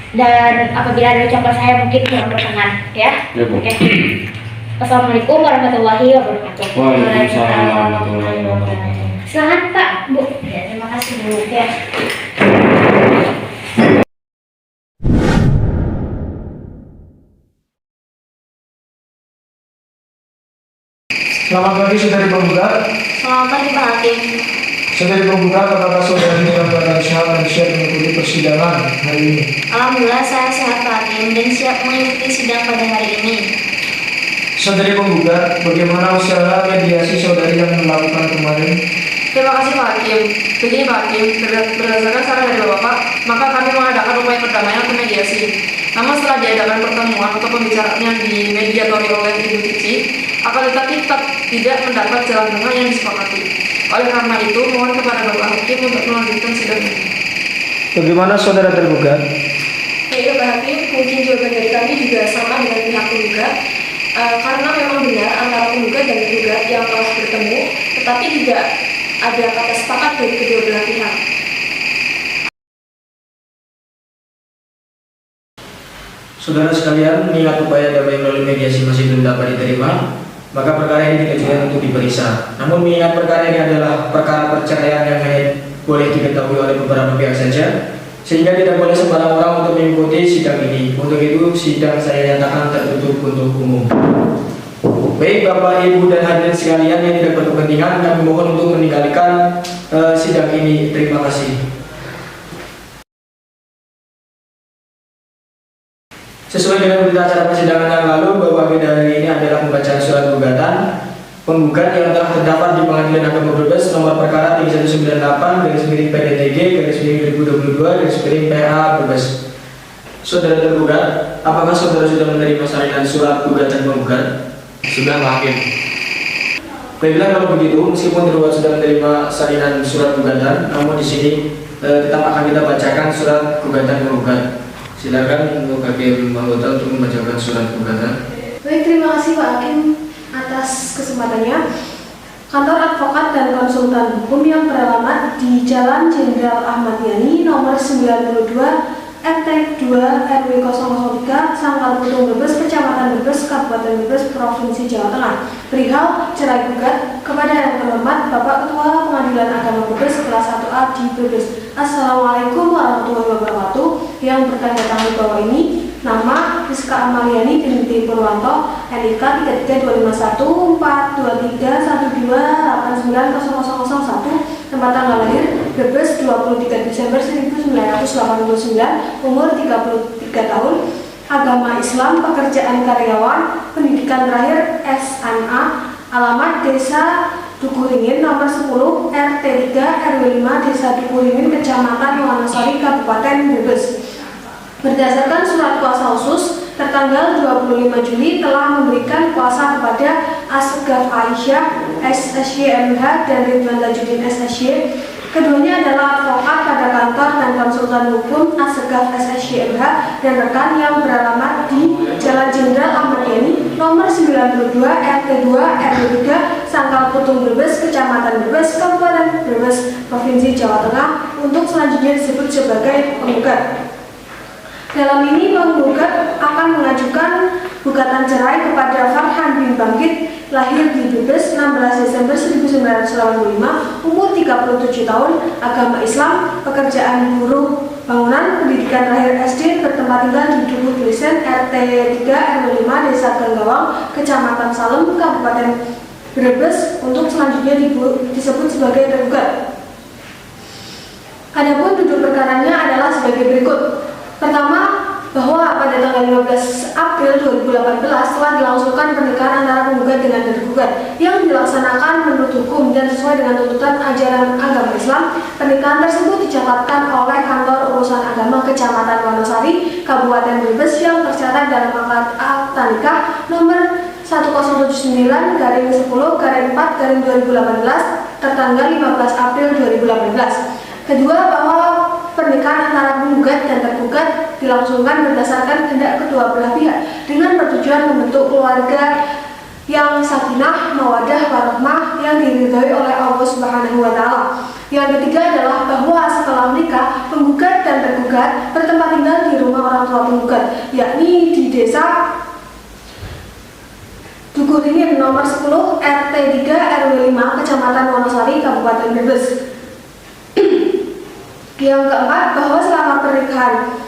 [SPEAKER 9] dan apabila ada ucapan saya mungkin kurang berkenan ya. Oke. Assalamualaikum warahmatullahi wabarakatuh.
[SPEAKER 8] Waalaikumsalam warahmatullahi wabarakatuh.
[SPEAKER 9] Silakan Pak, Bu.
[SPEAKER 3] Ya, terima kasih Bu.
[SPEAKER 9] Ya.
[SPEAKER 10] Selamat pagi saudari penggugat.
[SPEAKER 3] Selamat pagi Pak Hakim.
[SPEAKER 10] Saudari penggugat, apakah saudari dalam keadaan sehat dan siap mengikuti persidangan hari ini?
[SPEAKER 3] Alhamdulillah saya sehat Pak Hakim dan siap mengikuti sidang pada hari ini.
[SPEAKER 10] Saudari penggugat, bagaimana usaha mediasi saudari yang melakukan kemarin?
[SPEAKER 2] Terima kasih Pak Hakim. Begini Pak Hakim, berdasarkan saran dari Bapak, maka kami mengadakan upaya perdamaian atau mediasi. Namun setelah diadakan pertemuan atau pembicaraan yang dimediatori oleh Ibu Cici, akan tetapi tetap tidak mendapat jalan tengah yang disepakati. Oleh karena itu, mohon kepada Bapak Hakim untuk melanjutkan sidang ini.
[SPEAKER 10] Bagaimana saudara tergugat?
[SPEAKER 11] Baik Pak Hakim, mungkin jawaban dari kami juga sama dengan pihak penggugat. Karena memang benar antara penggugat dan tergugat yang telah bertemu, tetapi tidak ada kata sepakat dari kedua belah pihak.
[SPEAKER 10] Saudara sekalian, mengingat upaya damai melalui mediasi masih belum dapat diterima, maka perkara ini dikajukan untuk diperiksa. Namun mengingat perkara ini adalah perkara perceraian yang hanya boleh diketahui oleh beberapa pihak saja, sehingga tidak boleh sembarang orang untuk mengikuti sidang ini. Untuk itu, sidang saya nyatakan tertutup untuk umum. Baik Bapak, Ibu, dan hadirin sekalian yang tidak berkepentingan, kami mohon untuk meninggalkan sidang ini. Terima kasih. Sesuai dengan berita acara persidangan yang lalu, bahwa agenda hari ini adalah pembacaan surat gugatan penggugat yang telah terdaftar di Pengadilan Agama Brebes nomor perkara 3198/2022 PA Brebes. Saudara tergugat, apakah saudara sudah menerima salinan surat gugatan penggugat?
[SPEAKER 8] Sudah, Pak Hakim.
[SPEAKER 10] Baiklah, kalau begitu, meskipun tergugat sudah menerima salinan surat gugatan, namun di sini tetap akan kita bacakan surat gugatan penggugat. Silakan untuk hakim anggota untuk membacakan surat gugatan.
[SPEAKER 11] Baik, terima kasih Pak Hakim atas kesempatannya. Kantor Advokat dan Konsultan Hukum yang beralamat di Jalan Jenderal Ahmad Yani nomor 92 RT 2 RW 003 Sangkal Putung Brebes, Kecamatan Brebes, Kabupaten Brebes, Provinsi Jawa Tengah. Perihal cerai gugat kepada yang terhormat Bapak Ketua Pengadilan Agama Brebes kelas 1A di Brebes. Assalamualaikum warahmatullahi wabarakatuh. Yang bertanya tentang bawah ini nama Rizka Amaliani binti Purwanto, NIK 3342312890001, tempat tanggal lahir Brebes 23 Desember 1989, umur 33 tahun, agama Islam, pekerjaan karyawan, pendidikan terakhir SMA, alamat Desa Dukuringin nomor 10 RT 3 RW 5 Desa Dukuringin, Kecamatan Wonosari, Kabupaten Brebes. Berdasarkan surat kuasa khusus tertanggal 25 Juli telah memberikan kuasa kepada Asegaf Aisyah SSY MH dan Ridwan Tajudin SSY. Keduanya adalah advokat pada kantor dan konsultan hukum Asegaf SSY MH dan rekan yang beralamat di Jalan Jenderal Ahmad Yani nomor 92 RT 2 RW 3 Sangkal Putung Brebes, Kecamatan Brebes, Kabupaten Brebes, Provinsi Jawa Tengah, untuk selanjutnya disebut sebagai penggugat. Dalam ini penggugat akan mengajukan gugatan cerai kepada Farhan bin Bangkit, lahir di Brebes 16 Desember 1985, umur 37 tahun, agama Islam, pekerjaan buruh bangunan, pendidikan terakhir SD, bertempat tinggal di Dukuh Grisen RT 3 RW 5 Desa Ganggawang, Kecamatan Salem, Kabupaten Brebes, untuk selanjutnya disebut sebagai tergugat. Adapun duduk perkaranya adalah sebagai berikut. Pertama, bahwa pada tanggal 15 April 2018 telah dilangsungkan pernikahan antara penggugat dengan tergugat yang dilaksanakan menurut hukum dan sesuai dengan tuntutan ajaran agama Islam. Pernikahan tersebut dicatatkan oleh Kantor Urusan Agama Kecamatan Wonosari, Kabupaten Brebes yang tercatat dalam akta nikah nomor 1099/10/4/2018 tertanggal 15 April 2018. Kedua, bahwa pernikahan antara penggugat dan tergugat dilangsungkan berdasarkan kehendak kedua belah pihak dengan bertujuan membentuk keluarga yang sakinah, mawadah, warahmah yang diridhoi oleh Allah Subhanahu wa Ta'ala. Yang ketiga adalah bahwa setelah menikah, penggugat dan tergugat bertempat tinggal di rumah orang tua penggugat, yakni di Desa Dukuringin nomor 10 RT 3 RW 5 Kecamatan Wonosari, Kabupaten Brebes. Yang keempat, bahwa selama pernikahan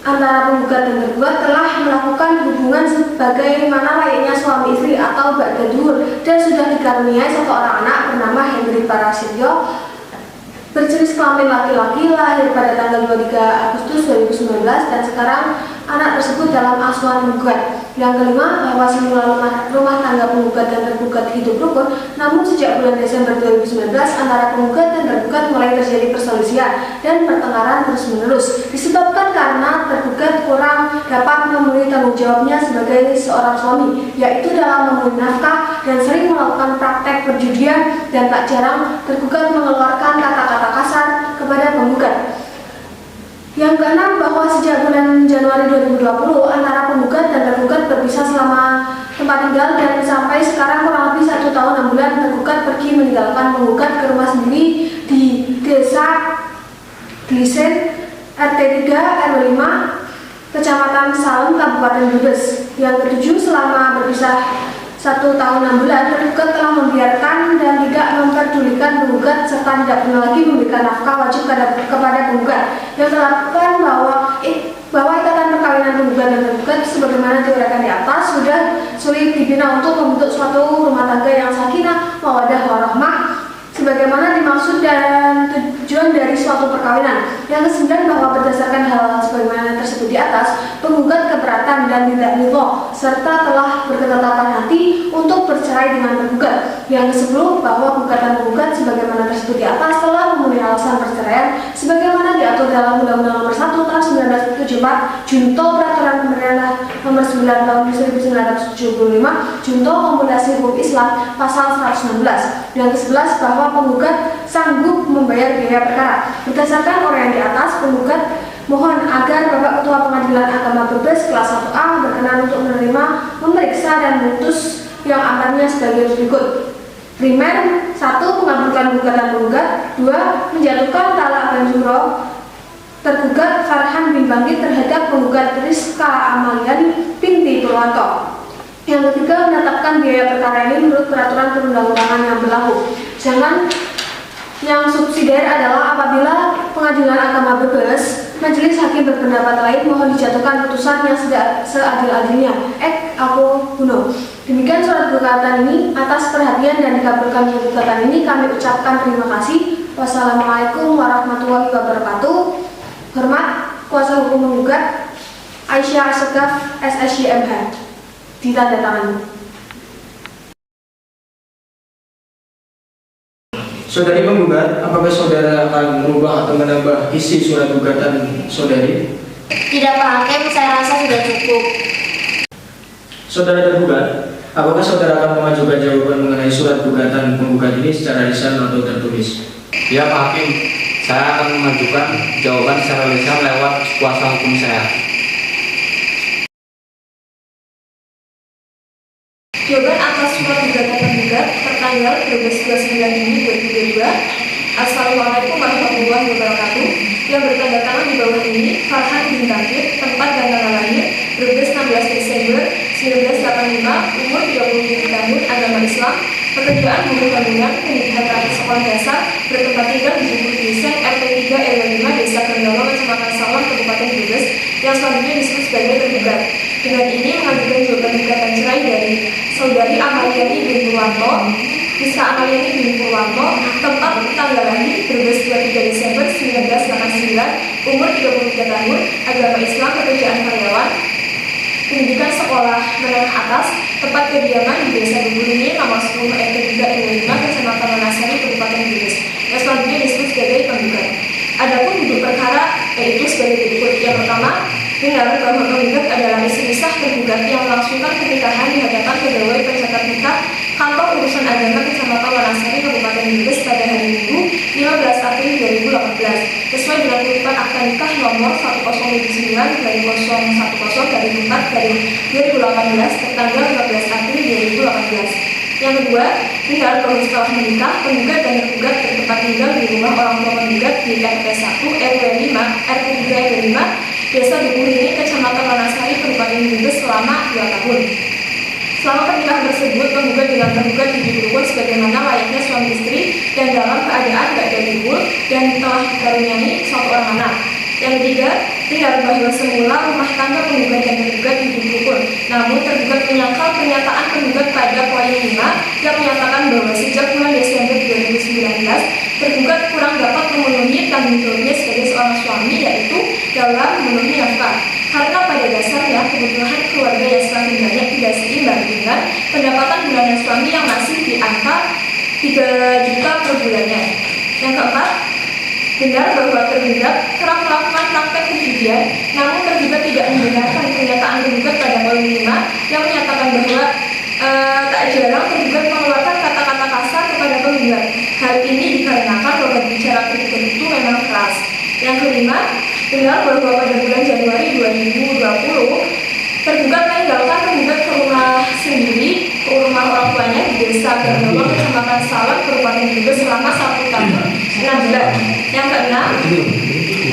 [SPEAKER 11] antara penggugat dan tergugat telah melakukan hubungan sebagaimana layaknya suami istri atau ba'daduhur dan sudah dikaruniai satu orang anak bernama Hendri Parasityo berjenis kelamin laki-laki, lahir pada tanggal 23 Agustus 2019 dan sekarang anak tersebut dalam asuhan penggugat. Yang kelima, bahwa semula rumah tangga penggugat dan tergugat hidup rukun, namun sejak bulan Desember 2019 antara penggugat dan tergugat mulai terjadi perselisihan dan pertengkaran terus-menerus disebabkan karena tergugat kurang dapat memenuhi tanggung jawabnya sebagai seorang suami, yaitu dalam memenuhi nafkah dan sering melakukan praktek perjudian, dan tak jarang tergugat mengeluarkan kata-kata kasar kepada penggugat. Yang keenam, bahwa sejak bulan Januari 2020 antara penggugat dan tergugat berpisah selama tempat tinggal dan sampai sekarang kurang lebih 1 tahun 6 bulan tergugat pergi meninggalkan penggugat ke rumah sendiri di Desa Glisen RT 3 RW 5 Kecamatan Salem, Kabupaten Brebes. Yang ketujuh, selama berpisah 1 tahun 6 bulan, tergugat telah membiarkan dan tidak memperdulikan penggugat serta tidak pernah lagi memberikan nafkah wajib kepada penggugat. Yang terlakukan bahwa ikatan perkawinan penggugat dan tergugat sebagaimana diuraikan di atas sudah sulit dibina untuk membentuk suatu rumah tangga yang sakinah, mawadah, warahmah, sebagaimana dimaksud dan tujuan dari suatu perkawinan. Yang kesembilan, bahwa berdasarkan hal sebagaimana tersebut di atas, penggugat keberatan dan tidak ridho serta telah berketetapan hati untuk bercerai dengan tergugat. Yang kesepuluh, bahwa gugatan penggugat sebagaimana tersebut di atas telah memenuhi alasan perceraian sebagaimana diatur dalam Undang-Undang Nomor 1 Tahun 1974 Junto Peraturan Pemerintah Nomor 9 Tahun 1975 Junto Komputasi Hukum Islam Pasal 116. Yang ke-11, bahwa penggugat sanggup membayar biaya perkara. Berdasarkan uraian di atas, penggugat mohon agar Bapak Ketua Pengadilan Agama Brebes kelas 1A berkenan untuk menerima, memeriksa dan memutus yang amannya sebagai berikut. Primer, 1. Mengabulkan gugatan penggugat. 2. Menjatuhkan talak banjuro tergugat Farhan bin Bangkit terhadap penggugat Rizka Amaliani binti Purwanto. Yang ketiga, menetapkan biaya perkara ini menurut peraturan perundang-undangan yang berlaku. Jangan yang subsidiar adalah apabila Pengadilan Agama Brebes Majelis Hakim berpendapat lain, mohon dijatuhkan putusan yang seadil-adilnya. Aku bunuh. Demikian surat gugatan ini. Atas perhatian dan dikabulkannya gugatan ini kami ucapkan terima kasih. Wassalamualaikum warahmatullahi wabarakatuh. Hormat kuasa hukum menggugat Aisyah Asegaf SSYMH. Ditandatangani.
[SPEAKER 10] Saudari penggugat, apakah saudara akan merubah atau menambah isi surat gugatan saudari?
[SPEAKER 3] Tidak Pak Hakim, saya rasa sudah cukup.
[SPEAKER 10] Saudara tergugat, apakah saudara akan mengajukan jawaban mengenai surat gugatan penggugat ini secara lisan atau tertulis?
[SPEAKER 8] Ya Pak Hakim, saya akan mengajukan jawaban secara lisan lewat kuasa hukum saya.
[SPEAKER 2] Jawaban atas surat gugatan penggugat tertanggal 12/29 Juni 2022. Assalamualaikum warahmatullahi wabarakatuh. Yang bertanda tangan di bawah ini Farhan bin Bangkit, tempat dan tanggal lahir Brebes 16 Desember 1985, umur 37 tahun, agama Islam, pekerjaan buruh bangunan, pendidikan terakhir sekolah dasar, bertempat tinggal di Jumur Desa RT 3 RW 5 Desa Kendalo, Kecamatan Salam, Kabupaten Brebes, yang selanjutnya disebut sebagai tergugat. Dengan ini mengajukan jawaban gugatan cerai dari Saudari Amaliani bin Purwanto, Rizka Amaliani bin Purwanto, tempat tanggal lahir Brebes 23 Desember 1989, umur 33 tahun, agama Islam, pekerjaan karyawan, pendidikan sekolah menengah atas, tempat kediaman di Desa Bubulungi, nomor 10 RT 3 RW 5, Kecamatan Manasari, Kabupaten Brebes, yang selanjutnya disebut sebagai penggugat. Adapun duduk perkara yaitu sebagai berikut. Yang pertama, dengar bahwa penggugat adalah istri sah tergugat yang melangsungkan pernikahan di hadapan pegawai pencatat nikah Kantor Urusan Agama Kecamatan Wanasari Kabupaten Brebes pada hari Minggu 15 April 2018 sesuai dengan kutipan akta nikah nomor 1079/010/2018 tertanggal 15 April 2018. Yang kedua, dengar bahwa setelah menikah, penggugat dan tergugat bertempat tinggal di rumah orang tua penggugat di RT 1 RW 5 RT 3 RW 5 Desa Dukuhini, Kecamatan Wanasari, Kabupaten Brebes selama 2 tahun. Selama pernikahan tersebut, penggugat dengan tergugat hidup rukun sebagaimana layaknya suami istri dan dalam keadaan tidak ada libur dan telah dikaruniai suatu orang anak. Yang ketiga, dengar bahwa semula rumah tangga penggugat dan tergugat hidup rukun. Namun tergugat menyangkal pernyataan penggugat pada poin 5 yang menyatakan bahwa sejak bulan Desember 2019 tergugat kurang dapat memenuhi tanggung jawabnya sebagai seorang suami, yaitu dalam memenuhi nafkah. Karena pada dasarnya kebutuhan keluarga yang semakin banyak tidak seimbang dengan pendapatan bulanan suami yang masih di angka 3 juta per bulannya. Yang keempat, benar bahwa tergugat kerap melakukan praktek perjudian, namun tergugat tidak membenarkan pernyataan tergugat pada poin 5 yang menyatakan bahwa tak jarang tergugat mengeluarkan kata-kata kasar kepada penggugat. Hal ini dikarenakan logat bicara tergugat itu memang keras. Yang kelima, benar bahwa pada bulan Januari 2020 tergugat meninggalkan penggugat ke rumah sendiri, ke rumah orang tuanya di Desa Kendalo, Kecamatan Salam, Kabupaten Brebes selama 1 tahun 6 bulan. Yang keenam,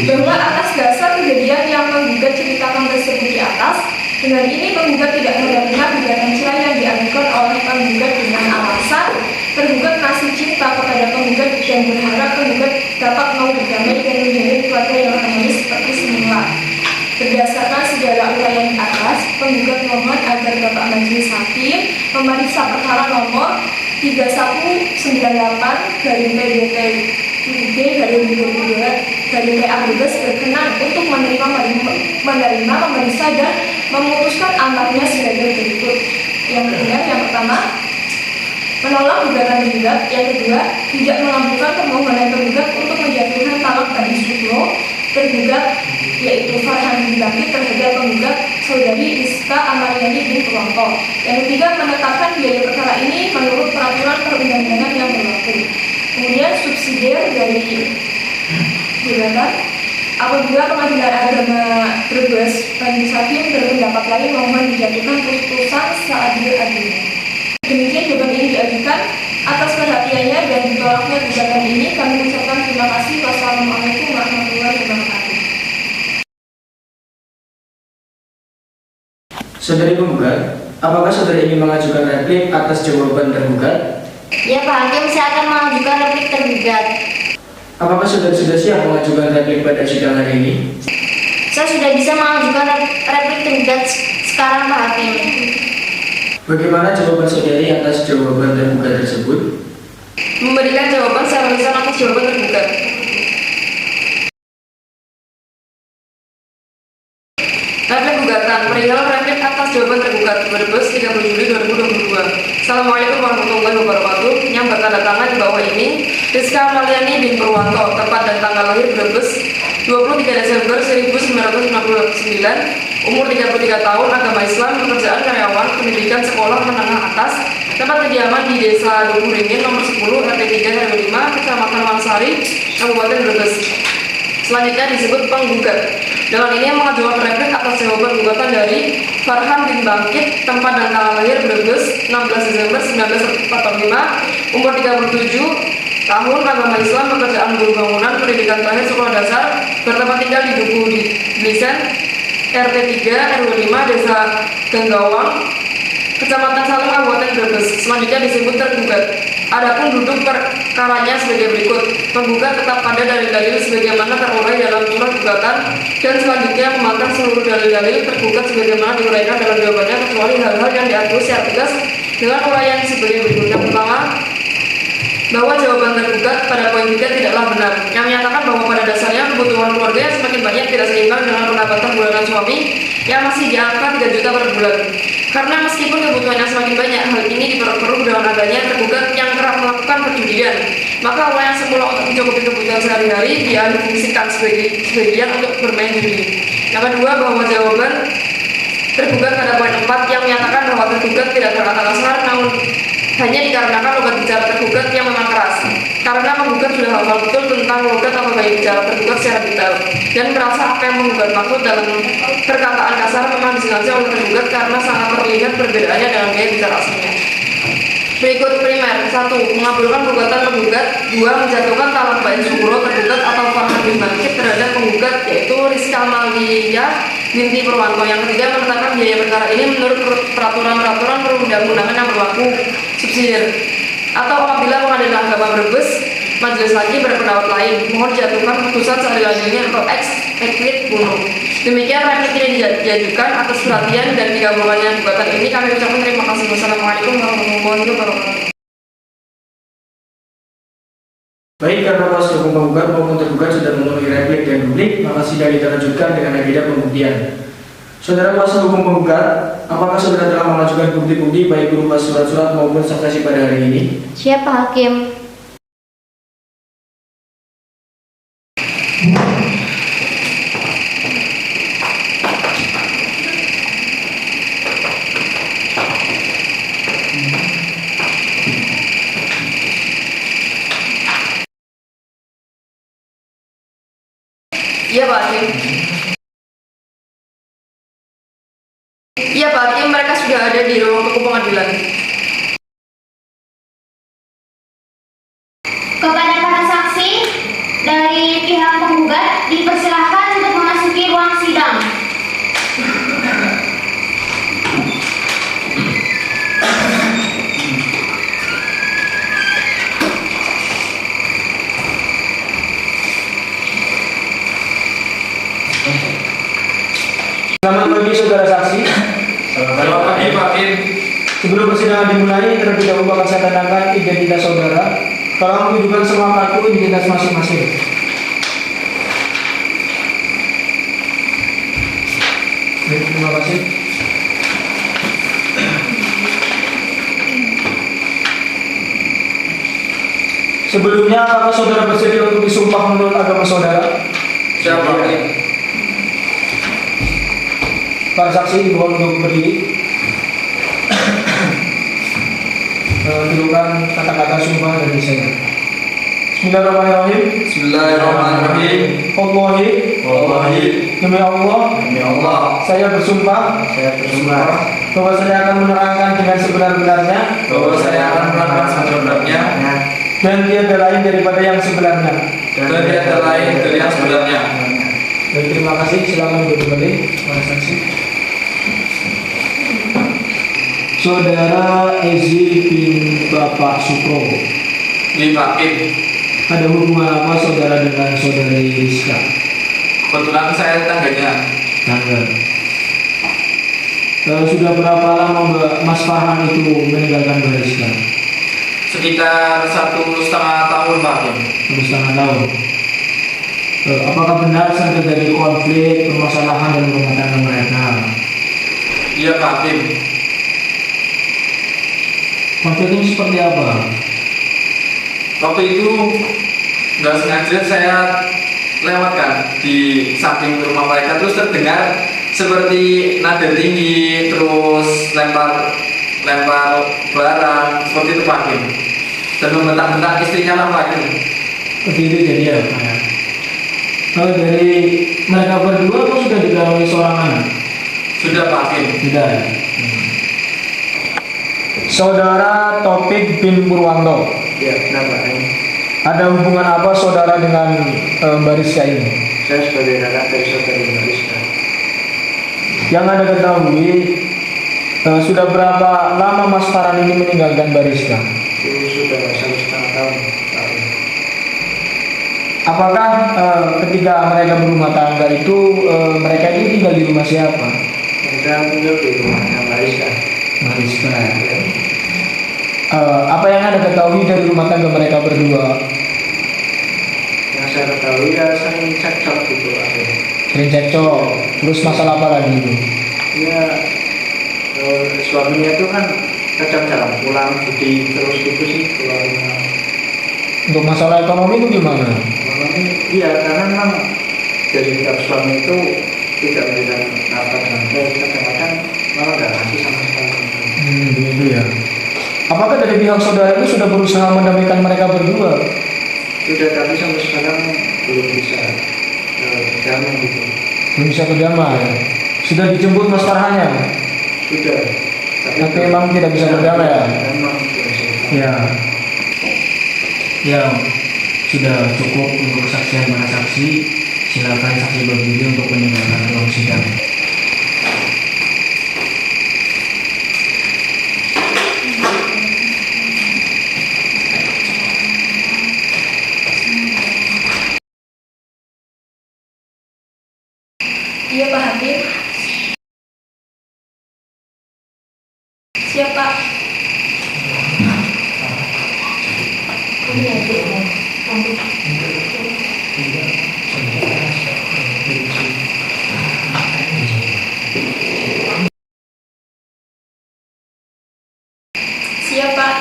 [SPEAKER 2] bahwa atas dasar kejadian yang penggugat ceritakan tersebut di atas, dengan ini penggugat tidak menerima gugatan cerai yang diajukan oleh penggugat dengan alasan tergugat masih cinta kepada penggugat dan berharap penggugat dapat mau berdamai dan menjalin keluarga yang harmonis seperti semula. Berdasarkan segala uraian di atas, penggugat mohon agar Bapak Majelis Hakim memeriksa perkara nomor
[SPEAKER 11] 3198 garing PDT UID garing 2022 garing PA Brebes berkenan untuk menerima, memeriksa dan memutuskan amarnya sebagai berikut. Yang pertama, menolak gugatan tergugat. Yang kedua, tidak mengabulkan permohonan tergugat untuk menjatuhkan talak bagi Suglo tergugat yaitu Farhan bin Bakit terhadap penggugat saudari Rizka Amaryani bin Purwanto. Yang ketiga, menetapkan biaya perkara ini menurut peraturan perundang-undangan yang berlaku. Kemudian subsidiar dari gugatan, apabila Pengadilan Agama Brebes Majelis Hakim berpendapat lain mohon dijatuhkan putusan seadil-adilnya. Demikian jawaban ini diajukan. Atas perhatiannya dan ditolaknya gugatan ini, kami ucapkan terima kasih. Wassalamualaikum warahmatullahi wabarakatuh.
[SPEAKER 10] Saudari penggugat, apakah saudari ingin mengajukan replik atas jawaban tergugat?
[SPEAKER 3] Ya Pak Hakim, saya akan mengajukan replik tergugat.
[SPEAKER 10] Apakah saudari sudah siap mengajukan replik pada sidang hari ini?
[SPEAKER 3] Saya sudah bisa mengajukan replik tergugat sekarang Pak Hakim.
[SPEAKER 10] Bagaimana jawaban saudari atas jawaban tergugat tersebut?
[SPEAKER 2] Memberikan jawaban secara lisan atas jawaban tergugat. Replik gugatan, perihal replik atas jawaban tergugat Brebes 30 Juli 2022. Assalamualaikum warahmatullahi wabarakatuh. Yang bertanda tangan di bawah ini Rizka Amaryani bin Purwanto, tepat dan tanggal lahir Brebes 23 Desember 1999, umur 33 tahun, agama Islam, pekerjaan karyawan, pendidikan sekolah menengah atas, tempat kediaman di Desa Dukuringin nomor 10 RT 3 RW 5 Kecamatan Wansari, Kabupaten Brebes. Selanjutnya disebut penggugat. Dengan ini mengajukan replik atas jawaban gugatan dari Farhan bin Bakit, tempat dan tanggal lahir Brebes 16 Desember 1945, umur 37 tahun, agama Islam, pekerjaan buruh bangunan, pendidikan terakhir sekolah dasar, bertempat tinggal di Duku di Blisen, RT 3 RW 5 Desa Genggawang, Kecamatan Salem, Kabupaten Brebes. Selanjutnya disebut tergugat. Adapun duduk perkaranya sebagai berikut. Penggugat tetap pada dalil-dalil sebagaimana terurai dalam surat gugatan dan selanjutnya memantang seluruh dalil-dalil tergugat sebagaimana diuraikan dalam jawabannya kecuali hal-hal yang diatur secara tegas dengan uraian sebagai berikut. Yang pertama, bahwa jawaban tergugat pada poin 3 tidaklah benar, yang menyatakan bahwa pada dasarnya kebutuhan keluarga yang semakin banyak tidak seimbang dengan pendapatan bulanan suami yang masih di angka 3 juta per bulan. Karena meskipun kebutuhan yang semakin banyak, hal ini diperkeruh dengan adanya tergugat yang kerap melakukan perjudian, maka uang yang semula untuk mencukupi kebutuhan sehari-hari dialih fungsikan sebagian untuk bermain judi. Yang kedua, bahwa jawaban tergugat pada poin 4 yang menyatakan bahwa tergugat tidak berkata kasar, namun hanya dikarenakan logat bicara tergugat yang memang keras. Karena penggugat sudah hafal betul tentang logat atau gaya bicara tergugat secara detail dan merasa apa yang menggugat maksud dalam perkataan kasar memang disengaja oleh tergugat karena sangat terlihat perbedaannya dalam gaya bicara aslinya. Berikut primer: 1. Mengabulkan gugatan penggugat. 2. Menjatuhkan talak baik Sugro tergugat atau Farhan bin Bakit terhadap penggugat yaitu Rizka Amaryani binti Purwanto. Yang ketiga, menetapkan biaya perkara ini menurut peraturan-peraturan perundang-undangan yang berlaku. Subsidiar atau apabila Pengadilan Agama Brebes Majelis Hakim berpendapat lain, mohon dijatuhkan putusan seadil-adilnya atau ex equit bono. Demikian replik ini diajukan. Atas perhatian dan digabungannya gugatan ini kami ucapkan terima kasih. Wassalamualaikum warahmatullahi wabarakatuh.
[SPEAKER 10] Baik, karena kuasa hukum penggugat maupun tergugat sudah memenuhi replik dan duplik, maka sidang diteruskan dengan agenda pembuktian. Saudara kuasa hukum penggugat, apakah saudara telah mengajukan bukti-bukti baik berupa surat-surat maupun saksi pada hari ini?
[SPEAKER 3] Siap Pak Hakim.
[SPEAKER 2] Iya Pak Hakim. Iya Pak Hakim, mereka sudah ada di ruang tunggu pengadilan.
[SPEAKER 9] Kepada para saksi dari pihak penggugat dipersilahkan untuk memasuki ruang sidang.
[SPEAKER 10] Selamat pagi saudara saksi.
[SPEAKER 13] Selamat pagi Pak Hakim.
[SPEAKER 10] Sebelum persidangan dimulai, terlebih dahulu akan saya tanyakan identitas saudara. Tolong tunjukkan semua kartu identitas masing-masing. Baik, terima kasih. Sebelumnya, apakah saudara bersedia untuk disumpah menurut agama saudara?
[SPEAKER 7] Siapa ini?
[SPEAKER 10] Para saksi dimohon untuk berdiri. Tunjukkan kata-kata sumpah dari saya. Bismillahirrahmanirrahim.
[SPEAKER 7] Bismillahirrahmanirrahim.
[SPEAKER 10] Wallahi. Demi Allah. Saya bersumpah. Bahwa saya akan menerangkan dengan sebenar-benarnya. Dan tiada lain daripada yang sebenarnya. Baik, terima kasih. Silakan duduk kembali, para saksi. Saudara Ezi bin Bapak Supro. Ada hubungan apa saudara dengan saudari Rizka?
[SPEAKER 7] Kebetulan saya tangganya.
[SPEAKER 10] Tangga. Sudah berapa lama Mas Farhan itu meninggalkan Mbak Rizka?
[SPEAKER 7] Sekitar 1,5 tahun Pak.
[SPEAKER 10] 1,5 tahun. Apakah benar saat terjadi konflik, permasalahan dan rumah tangga mereka?
[SPEAKER 7] Iya Pak Kim.
[SPEAKER 10] Konflik ini seperti apa?
[SPEAKER 7] Waktu itu nggak sengaja saya lewatkan di samping rumah mereka, terus terdengar seperti nada tinggi, terus lempar barang seperti itu Pak Kim. Dan membentak-bentak istrinya lah Pak Kim.
[SPEAKER 10] Seperti itu jadi ya Pak. Kalau dari mereka berdua apa sudah digawangi seorang anak?
[SPEAKER 7] Sudah Pak Kim.
[SPEAKER 10] Sudah. Saudara Taufik bin Purwanto.
[SPEAKER 7] Ya, kenapa?
[SPEAKER 10] Ada hubungan apa saudara dengan Mbak Rizka ini?
[SPEAKER 7] Saya sebagai kakak dari saudari Mbak Rizka.
[SPEAKER 10] Yang Anda ketahui, sudah berapa lama Mas Farhan ini meninggalkan Mbak Rizka?
[SPEAKER 7] Sudah 1,5 tahun.
[SPEAKER 10] Apakah ketika mereka berumah tangga itu mereka ini tinggal di rumah siapa?
[SPEAKER 7] Mereka tinggal di rumahnya Mbak Rizka.
[SPEAKER 10] Mbak Rizka. Apa yang Anda ketahui dari rumah tangga mereka berdua?
[SPEAKER 7] Yang saya ketahui ya sering cekcok gitu.
[SPEAKER 10] Sering cekcok. Terus masalah apa lagi itu?
[SPEAKER 7] Ya suaminya itu kan kadang jarang pulang, jadi terus gitu sih keluarnya.
[SPEAKER 10] Untuk masalah ekonomi itu gimana?
[SPEAKER 7] Iya, karena memang dari tiap suami itu tidak memberikan nafkah dengan baik, kadang-kadang malah nggak ngasih sama sekali.
[SPEAKER 10] Begitu ya. Apakah dari pihak saudara itu sudah berusaha mendamaikan mereka berdua?
[SPEAKER 7] Sudah, tapi sampai sekarang belum bisa damai gitu.
[SPEAKER 10] Belum bisa berdamai. Sudah dijemput Mas Farhannya?
[SPEAKER 7] Sudah.
[SPEAKER 10] Tapi memang tidak bisa berdamai ya?
[SPEAKER 7] Memang tidak bisa.
[SPEAKER 10] Ya. Ya, sudah cukup untuk kesaksian para saksi. Silakan saksi berdiri untuk meninggalkan ruang sidang.
[SPEAKER 2] Iya Pak Hakim. Siap Pak. Siap Pak.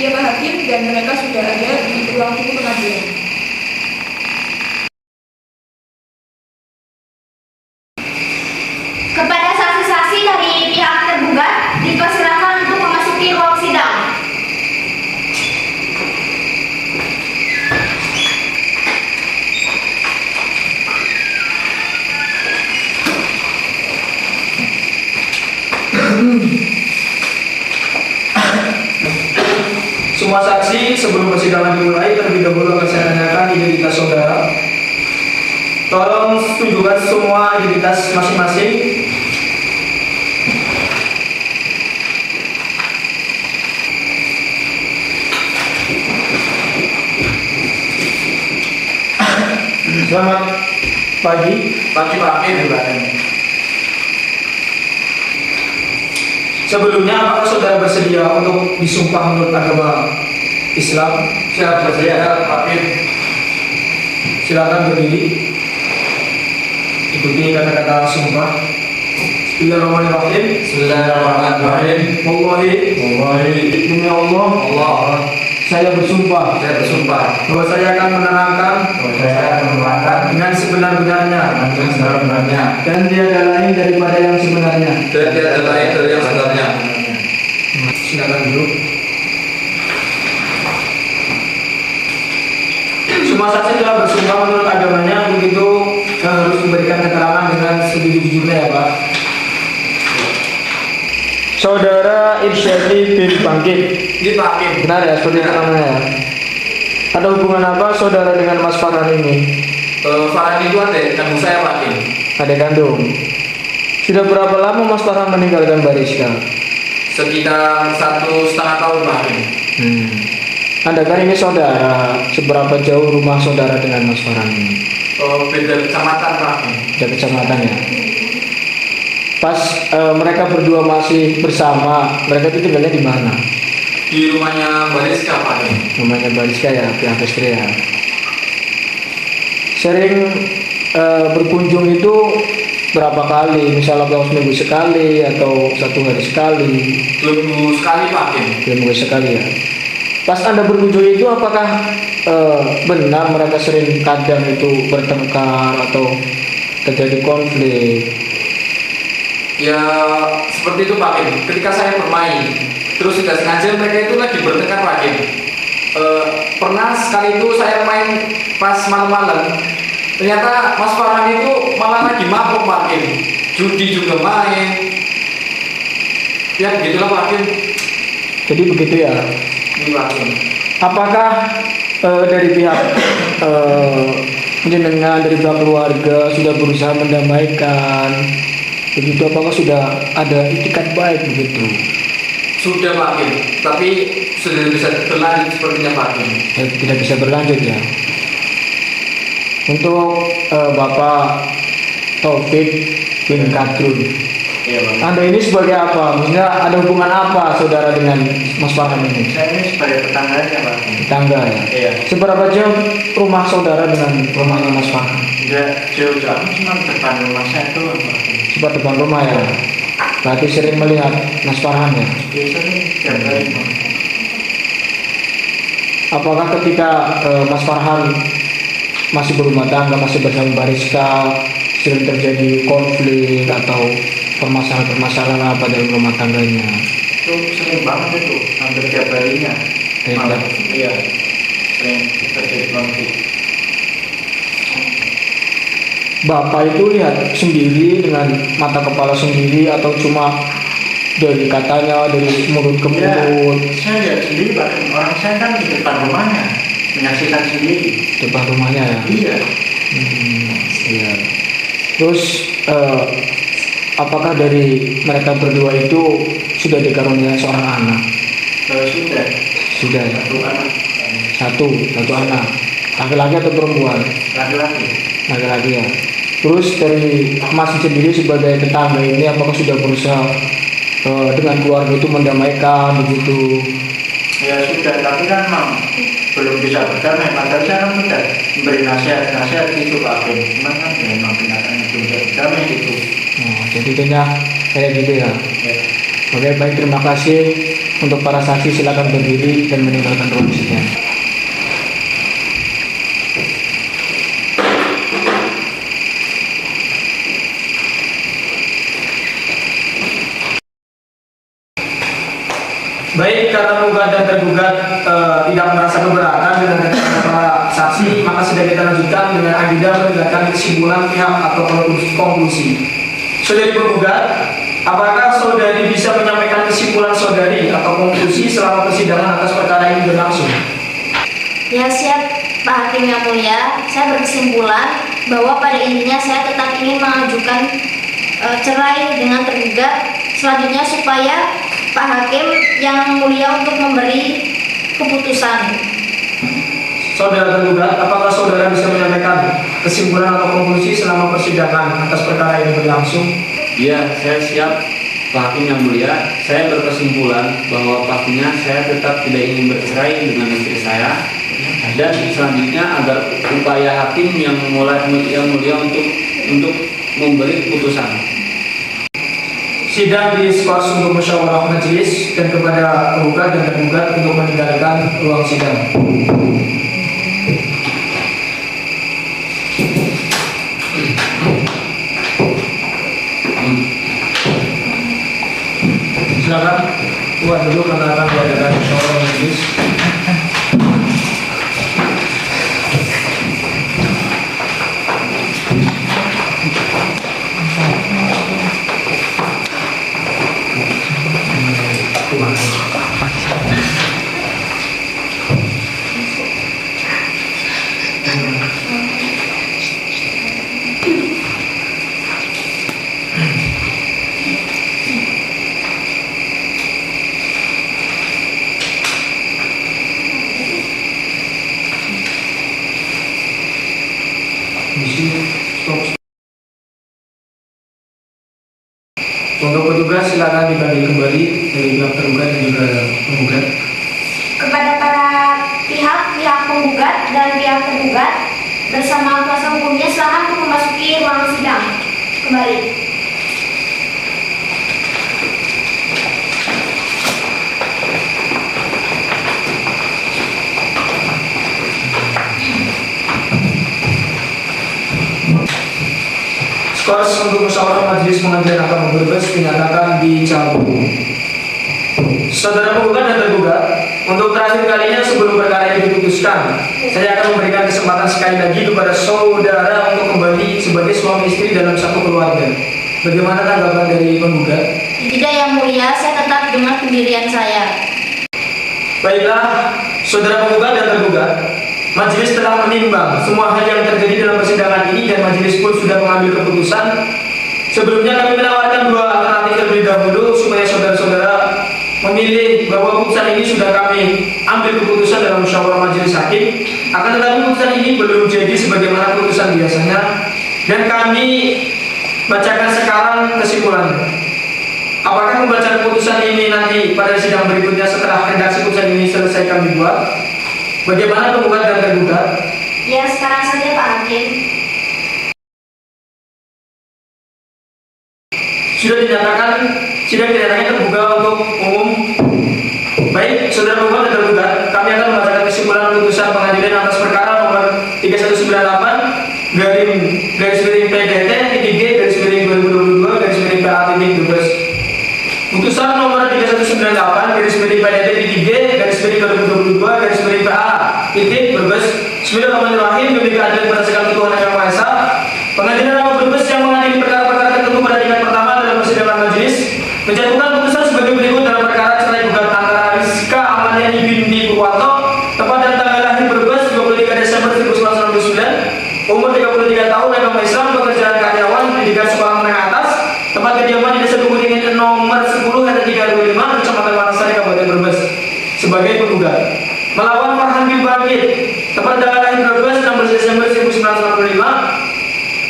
[SPEAKER 2] Iya Pak Hakim, dan mereka sudah ada di ruang tunggu pengadilan.
[SPEAKER 9] Kepada saksi-saksi dari pihak tergugat dipersilakan untuk memasuki ruang sidang.
[SPEAKER 10] Semua saksi sebelum persidangan dimulai terlebih dahulu akan saya tanyakan identitas saudara. Tolong tunjukkan semua identitas masing-masing. Selamat pagi.
[SPEAKER 7] Pagi Pak Kim.
[SPEAKER 10] Sebelumnya, apakah saudara bersedia untuk disumpah menurut agama Islam?
[SPEAKER 7] Siap bersedia, Hakim.
[SPEAKER 10] Silakan berdiri. Ikuti kata-kata sumpah. Bismillahirrahmanirrahim.
[SPEAKER 7] Bismillahirrahmanirrahim.
[SPEAKER 10] Wallahi, demi Allah, saya bersumpah bahwa saya akan menerangkan dengan sebenar-benarnya dan tiada lain daripada yang sebenarnya. Silakan duduk. Semua saksi telah bersumpah menurut agamanya, begitu harus memberikan keterangan dengan sejujur-jujurnya ya Pak. Saudara Irsyadi bin Bangkit.
[SPEAKER 7] Ini Pak Hakim.
[SPEAKER 10] Benar ya, seperti itu namanya ya. Ada hubungan apa saudara dengan Mas Farhan ini?
[SPEAKER 7] Farhan itu ada kandung saya Pak Hakim.
[SPEAKER 10] Ada kandung. Sudah berapa lama Mas Farhan meninggalkan Bariska?
[SPEAKER 7] Sekitar 1,5 tahun Pak Hakim.
[SPEAKER 10] Anda kan ini saudara. Seberapa jauh rumah saudara dengan Mas Farhan ini?
[SPEAKER 7] Beda kecamatan Pak Hakim.
[SPEAKER 10] Beda kecamatan ya. Pas mereka berdua masih bersama, mereka itu tinggalnya di mana?
[SPEAKER 7] Di rumahnya Bariska Pak Hakim.
[SPEAKER 10] Rumahnya Bariska ya, pihak istri ya. Sering berkunjung itu berapa kali? Misalnya dalam seminggu sekali atau 1 hari sekali?
[SPEAKER 7] 2 minggu sekali Pak Hakim.
[SPEAKER 10] 2 minggu sekali ya. Pas Anda berkunjung itu apakah benar mereka sering kadang itu bertengkar atau terjadi konflik?
[SPEAKER 7] Ya seperti itu Pak Hakim. Ketika saya bermain, terus tidak sengaja mereka itu lagi bertengkar Pak Hakim. Pernah sekali itu saya main pas malam-malam, ternyata Mas Farhan itu malah lagi mabuk Pak Hakim. Judi juga main. Ya begitulah Pak Hakim.
[SPEAKER 10] Jadi begitu ya.
[SPEAKER 7] Ini Pak Hakim.
[SPEAKER 10] Apakah dari pihak jenengan, dari pihak keluarga sudah berusaha mendamaikan? Begitu, apakah sudah ada itikat baik begitu?
[SPEAKER 7] Sudah Pak Hakim, tapi sudah bisa berlanjut sepertinya Pak Hakim.
[SPEAKER 10] Tidak bisa berlanjut ya. Untuk Bapak Taufik bin Kadrun,
[SPEAKER 7] Iya Pak.
[SPEAKER 10] Anda ini sebagai apa? Maksudnya ada hubungan apa saudara dengan Mas Farhan ini?
[SPEAKER 7] Saya ini sebagai tetangganya Pak Hakim.
[SPEAKER 10] Tetangga ya.
[SPEAKER 7] Iya.
[SPEAKER 10] Seberapa jauh rumah saudara dengan rumahnya Mas Farhan?
[SPEAKER 7] Tidak jauh-jauh, cuma depan rumah saya doang Pak Hakim.
[SPEAKER 10] Seperti depan rumah ya. Berarti sering melihat Mas Farhan ya.
[SPEAKER 7] Biasanya tiap hari Pak.
[SPEAKER 10] Apakah ketika Mas Farhan masih berumah tangga, masih bersama Bariska, sering terjadi konflik atau permasalahan-permasalahan apa dalam rumah tangganya?
[SPEAKER 7] Itu sering banget itu, hampir tiap harinya. Malah, iya, sering terjadi konflik.
[SPEAKER 10] Bapak itu lihat sendiri dengan mata kepala sendiri atau cuma dari katanya, dari mulut ke mulut?
[SPEAKER 7] Ya, saya lihat sendiri Pak, orang saya kan di depan rumahnya, menyaksikan sendiri.
[SPEAKER 10] Depan rumahnya ya?
[SPEAKER 7] Iya.
[SPEAKER 10] Iya. Terus apakah dari mereka berdua itu sudah dikaruniai seorang anak?
[SPEAKER 7] Sudah.
[SPEAKER 10] Sudah ya?
[SPEAKER 7] Satu anak.
[SPEAKER 10] Satu anak. Laki-laki atau perempuan?
[SPEAKER 7] Laki-laki.
[SPEAKER 10] Laki-laki ya. Terus dari Mas sendiri sebagai tetangga ini apakah sudah berusaha dengan keluarga itu mendamaikan begitu?
[SPEAKER 7] Ya sudah, tapi kan memang belum bisa berdamai. Padahal saya kan sudah memberi nasihat gitu Pak Hakim. Cuman kan ya memang kenyataannya belum bisa berdamai gitu.
[SPEAKER 10] Jadi intinya kayak gitu ya.
[SPEAKER 7] Ya.
[SPEAKER 10] Oke, baik, terima kasih. Untuk para saksi silakan berdiri dan meninggalkan ruang sidang. Baik, karena penggugat dan tergugat tidak merasa keberatan dengan keterangan para saksi, maka sudah kita lanjutkan dengan agenda mendengarkan kesimpulan pihak atau konklusi. Saudari penggugat, apakah saudari bisa menyampaikan kesimpulan saudari atau konklusi selama persidangan atas perkara ini berlangsung?
[SPEAKER 3] Ya siap Pak Hakim yang mulia, saya berkesimpulan bahwa pada intinya saya tetap ingin mengajukan cerai dengan tergugat, selanjutnya supaya Pak Hakim yang mulia untuk memberi keputusan.
[SPEAKER 10] Saudara tergugat, apakah saudara bisa menyampaikan kesimpulan atau konklusi selama persidangan atas perkara ini berlangsung?
[SPEAKER 7] Iya, saya siap
[SPEAKER 8] Pak Hakim yang mulia, saya berkesimpulan bahwa pastinya saya tetap tidak ingin bercerai dengan istri saya, dan selanjutnya agar upaya hakim yang mulia untuk memberi putusan.
[SPEAKER 10] Sidang diskors untuk musyawarah majelis dan kepada penggugat dan tergugat untuk meninggalkan ruang sidang. Silakan keluar dulu karena akan diadakan musyawarah majelis. Untuk petugas silakan dibagi kembali dari pihak tergugat dan juga penggugat.
[SPEAKER 9] Kepada para pihak penggugat dan pihak tergugat bersama kuasa hukumnya silakan untuk memasuki ruang sidang kembali.
[SPEAKER 10] Skors untuk musyawarah majelis pengadilan agama Brebes dinyatakan dicabut. Saudara penggugat dan tergugat, untuk terakhir kalinya sebelum perkara ini diputuskan, saya akan memberikan kesempatan sekali lagi kepada saudara untuk kembali sebagai suami istri dalam satu keluarga. Bagaimana tanggapan dari penggugat?
[SPEAKER 3] Tidak, Yang Mulia, saya tetap dengan pendirian saya.
[SPEAKER 10] Baiklah, saudara penggugat dan tergugat, majelis telah menimbang semua hal yang terjadi dalam persidangan ini dan majelis pun sudah mengambil keputusan. Sebelumnya kami menawarkan dua alternatif terlebih dahulu supaya saudara-saudara memilih bahwa keputusan ini sudah kami ambil keputusan dalam musyawarah majelis hakim. Akan tetapi keputusan ini belum jadi sebagaimana keputusan biasanya dan kami bacakan sekarang kesimpulannya. Apakah pembacaan keputusan ini nanti pada sidang berikutnya setelah redaksi keputusan ini selesai kami buat? Bagaimana penggugat dan tergugat?
[SPEAKER 9] Ya, sekarang saja Pak Hakim.
[SPEAKER 10] Sudah dinyatakan sidang terbuka untuk umum. Baik, saudara penggugat dan tergugat, kami akan membacakan kesimpulan putusan pengadilan atas perkara nomor 3198 garis miring PDT titik G garis miring 2022 garis miring PA titik Brebes. Putusan nomor 3198 garis miring PDT titik G garis miring 2022 garis miring PA titik Brebes. Bismillahirrahmanirrahim. Demi keadilan berdasarkan Tuhan Yang Maha Esa, Pengadilan Agama Brebes yang mengadili perkara-perkara tertentu pada tingkat pertama dalam persidangan majelis menjatuhkan putusan sebagai berikut dalam perkara cerai gugat antara Rizka Amaliani binti Purwanto tepat dan tanggal lahir Brebes 23 Desember 1999, umur 33 tahun, agama Islam, pekerjaan karyawan, pendidikan sekolah menengah atas, tempat kediaman di Desa Dukuringin nomor 10 RT 325 Kecamatan Wanasari Kabupaten Brebes sebagai penggugat. Melawan Farhan bin Bangkit tepat tanggal lahir Brebes 16 Desember 1965,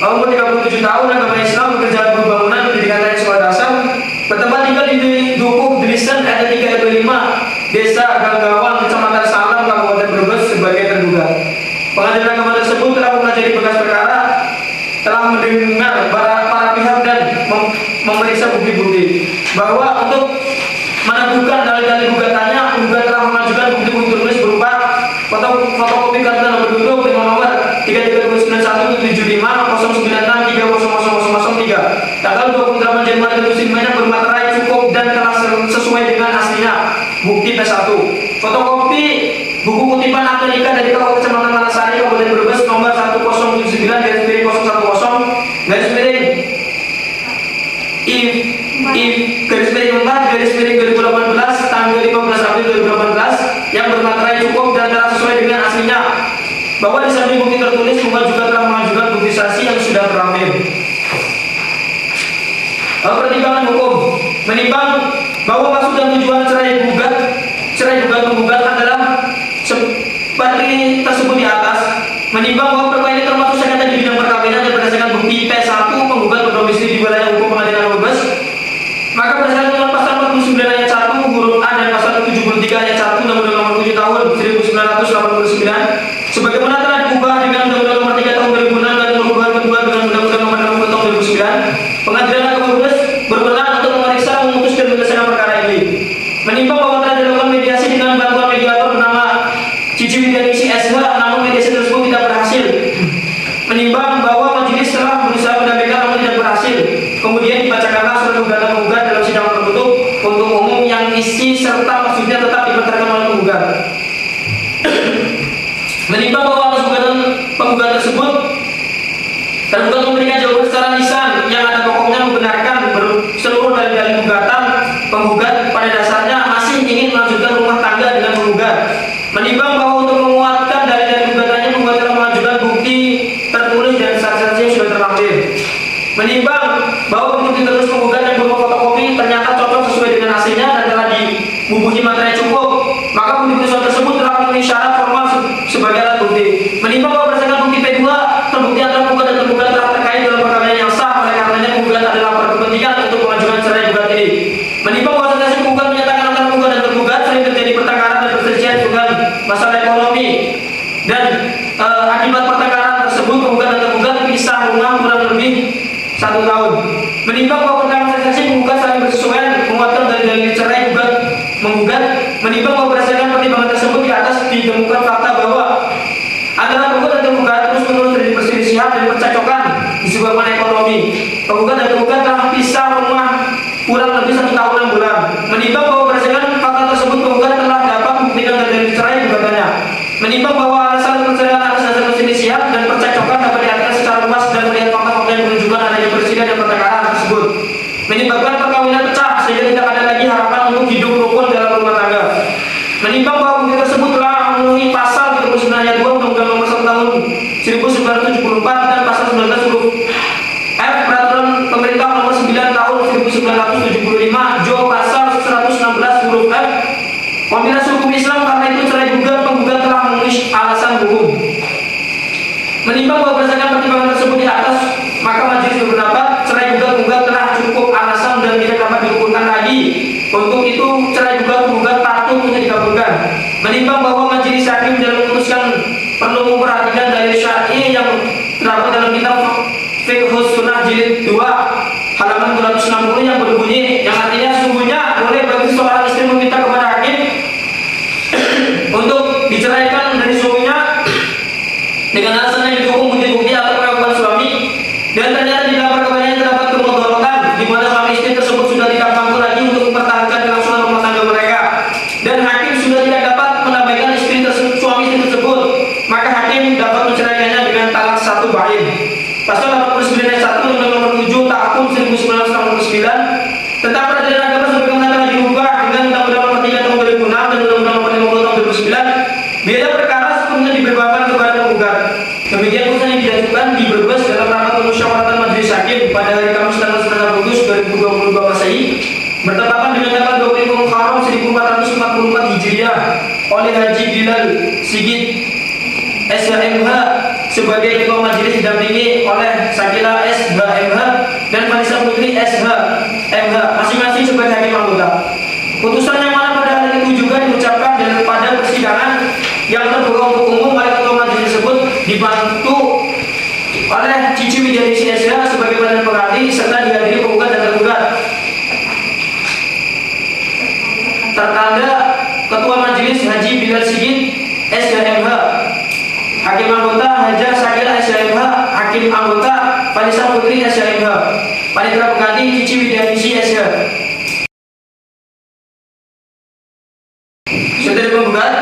[SPEAKER 10] umur 37 tahun, agama Islam, pekerjaan buruh bangunan, pendidikan teknik sekolah dasar, bertempat tinggal di Dukuh Drisen RT 3 RW 5 Desa Ganggawang Kecamatan Salam Kabupaten Brebes sebagai tergugat. Pengadilan agama tersebut telah mempelajari berkas perkara, telah mendengar para pihak dan memeriksa bukti-bukti bahwa untuk meneguhkan dalil-dalil gugatannya, penggugat telah mengajukan bukti-bukti tertulis berupa fotokopi kartu tanda penduduk dengan nomor 332917509630003 tanggal 28 Januari 2009 yang bermaterai cukup dan telah sesuai dengan aslinya. Bukti P1, fotokopi buku kutipan akte nikah dari Kecamatan Wanasari Kabupaten Brebes nomor 1079 garis miring 010 garis miring garis miring 4 garis miring 2018 tanggal 15 April 2018 yang bermaterai cukup dan telah sesuai dengan aslinya, bahwa di samping bukti tertulis penggugat juga telah mengajukan bukti saksi yang sudah terampil. Pertimbangan hukum menimbang bahwa maksud dan tujuan cerai gugat penggugat adalah seperti tersebut di atas. Menimbang bahwa perkara ini termasuk sengketa di bidang perkawinan dan berdasarkan bukti P1 penggugat berdomisili di wilayah hukum Pengadilan Brebes, maka berdasarkan 1989 sebagaimana telah diubah dengan Undang-Undang Nomor 3 Tahun 2006 dan perubahan kedua dengan Undang-Undang Nomor 60 Tahun 2009. Pengadilan Agama Brebes berwenang untuk memeriksa, memutus dan menyelesaikan perkara ini. Menimbang bahwa telah dilakukan mediasi dengan bantuan mediator bernama Cici Widianingsi SH, namun mediasi tersebut tidak berhasil. Menimbang bahwa majelis telah berusaha mendamaikan namun tidak berhasil, kemudian dibacakanlah surat gugatan penggugat dalam sidang tertutup untuk umum yang isi serta maksudnya tetap diperkarakan oleh penggugat. Menimbang bahwa atas gugatan penggugat tersebut tergugat memberikan jawaban secara lisan yang ada pokoknya membenarkan seluruh dalil-dalil gugatan, penggugat pada dasarnya masih ingin melanjutkan rumah tangga dengan penggugat. Menimbang bahwa untuk menguatkan dalil-dalil gugatannya, penggugat telah mengajukan bukti tertulis dan saksi-saksi yang sudah terlampir. Menimbang bahwa bukti tertulis penggugat yang berupa fotokopi ternyata cocok sesuai dengan hasilnya dan telah dibubuhi materi cukup, maka bukti perusahaan tersebut telah memenuhi syarat formal sebagai alat bukti. Menimbang bahwa berdasarkan bukti P2, terbukti antara penggugat dan tergugat telah terkait dalam perkara yang sah, oleh karenanya penggugat adalah berkepentingan untuk mengajukan cerai gugat ini. Menimbang bahwa saksi penggugat menyatakan antara penggugat dan tergugat sering terjadi pertengkaran dan perselisihan dengan masalah ekonomi, dan akibat pertengkaran tersebut penggugat dan tergugat pisah rumah kurang lebih 1 tahun. Menimbang bahwa pertengkaran saksi penggugat saling bersesuaian menguatkan dalil-dalil cerai gugat menggugat. Menimbang bahwa berdasarkan pertimbangan tersebut di atas ditemukan fakta bahwa antara penggugat dan tergugat terus-menerus terjadi perselisihan dan percekcokan disebabkan ekonomi. Penggugat dan tergugat telah pisah rumah kurang lebih 1 tahun 6 bulan. Menimbang bahwa berdasarkan fakta tersebut penggugat telah dapat membuktikan dalil cerai gugatannya. Menimbang bahwa alasan perceraian atas dasar perselisihan dan percekcokan dapat diartikan secara luas dan melihat fakta-fakta yang menunjukkan adanya perselisihan dan pertengkaran tersebut menyebabkan perkawinan pecah sehingga tidak ada lagi harapan untuk hidup rukun dalam rumah tangga. Menimbang bahwa bukti tersebut telah memenuhi pasal 39 ayat 2 Undang-Undang Nomor 1 Tahun 1974 dan pasal 19 huruf F Peraturan Pemerintah Nomor 9 Tahun 1975 Jo pasal 116 huruf F Kombinasi Hukum Islam, karena itu cerai gugat penggugat telah memenuhi alasan hukum. Menimbang bahwa berdasarkan pertimbangan tersebut di atas, maka majelis berpendapat cerai gugat penggugat telah cukup alasan dan tidak dapat diukurkan lagi. Untuk itu cerai gugat penggugat patut untuk dikabulkan. Menimbang bahwa majelis hakim dalam memutuskan perlu memperhatikan dalil syar'i yang terdapat dalam kitab Fiqhus Sunnah jilid 2 halaman 260 yang berbunyi, yang artinya sesungguhnya boleh bagi seorang istri meminta kepada hakim untuk diceraikan dari suaminya dengan alasan yang didukung bukti-bukti atau pengakuan suami, dan ternyata di dalam perkawinan terdapat kemudorotan di mana suami istri tersebut sudah tidak mampu lagi untuk mempertahankan kelangsungan rumah tangga mereka, dan hakim sudah tidak dapat menambahkan suami istri tersebut, maka hakim dapat menceraikannya dengan talak 1 bain. Pasal 89 ayat 1 Undang-Undang Nomor 7 Tahun 1989 tentang peradilan agama sebagaimana telah diubah dengan Undang-Undang Nomor 3 Tahun 2006 dan Undang-Undang Nomor 50 Tahun 2009. Biaya perkara sepenuhnya dibebankan kepada penggugat. Demikian putusan yang diajukan di Brebes dalam rapat pemusyawaratan majelis hakim pada hari Kamis tanggal 9 Agustus 2022 Masehi bertepatan dengan tanggal 25 Muharram 1444 Hijriah oleh Haji Bilal Sigit SHMH sebagai ketua majelis didampingi oleh Sakila SHMH dan Vanessa Putri SHMH masing-masing sebagai hakim anggota. Putusan yang mana pada hari itu juga diucapkan dan pada persidangan yang terbuka untuk umum oleh ketua majelis tersebut dibantu oleh Cici Widianingsi SH sebagai badan pengadil serta dihadiri penggugat dan tergugat. Tertanda Ketua Majelis Haji Bilal Sigit SHMH, Hakim Anggota Haja Sakila SHMH, Hakim Anggota Vanessa Putri SHMH, Panitera Pengganti Cici Widianingsi SH. Saudara penggugat,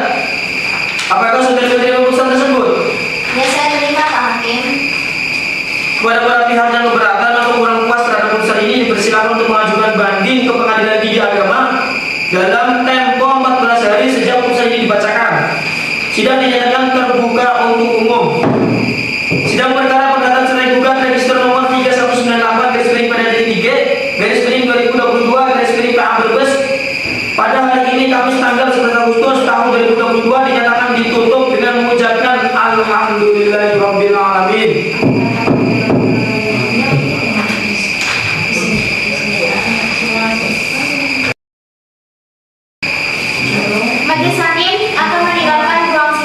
[SPEAKER 10] apakah saudara menerima putusan tersebut?
[SPEAKER 3] Ya, saya terima Pak Hakim.
[SPEAKER 10] Kepada para pihak yang keberatan atau kurang puas terhadap putusan ini dipersilakan untuk mengajukan banding ke Pengadilan Tinggi Agama dalam tempo 14 hari sejak putusan ini dibacakan. Sidang dinyatakan terbuka untuk umum. Sidang perkara perdata cerai gugat register nomor 3198/PDT3/2022 PA Brebes pada hari ini Kamis tanggal 11 Agustus tahun 2022 dinyatakan ditutup dengan mengucapkan Alhamdulillahirabbil alamin.
[SPEAKER 9] Majelis hakim akan meninggalkan ruang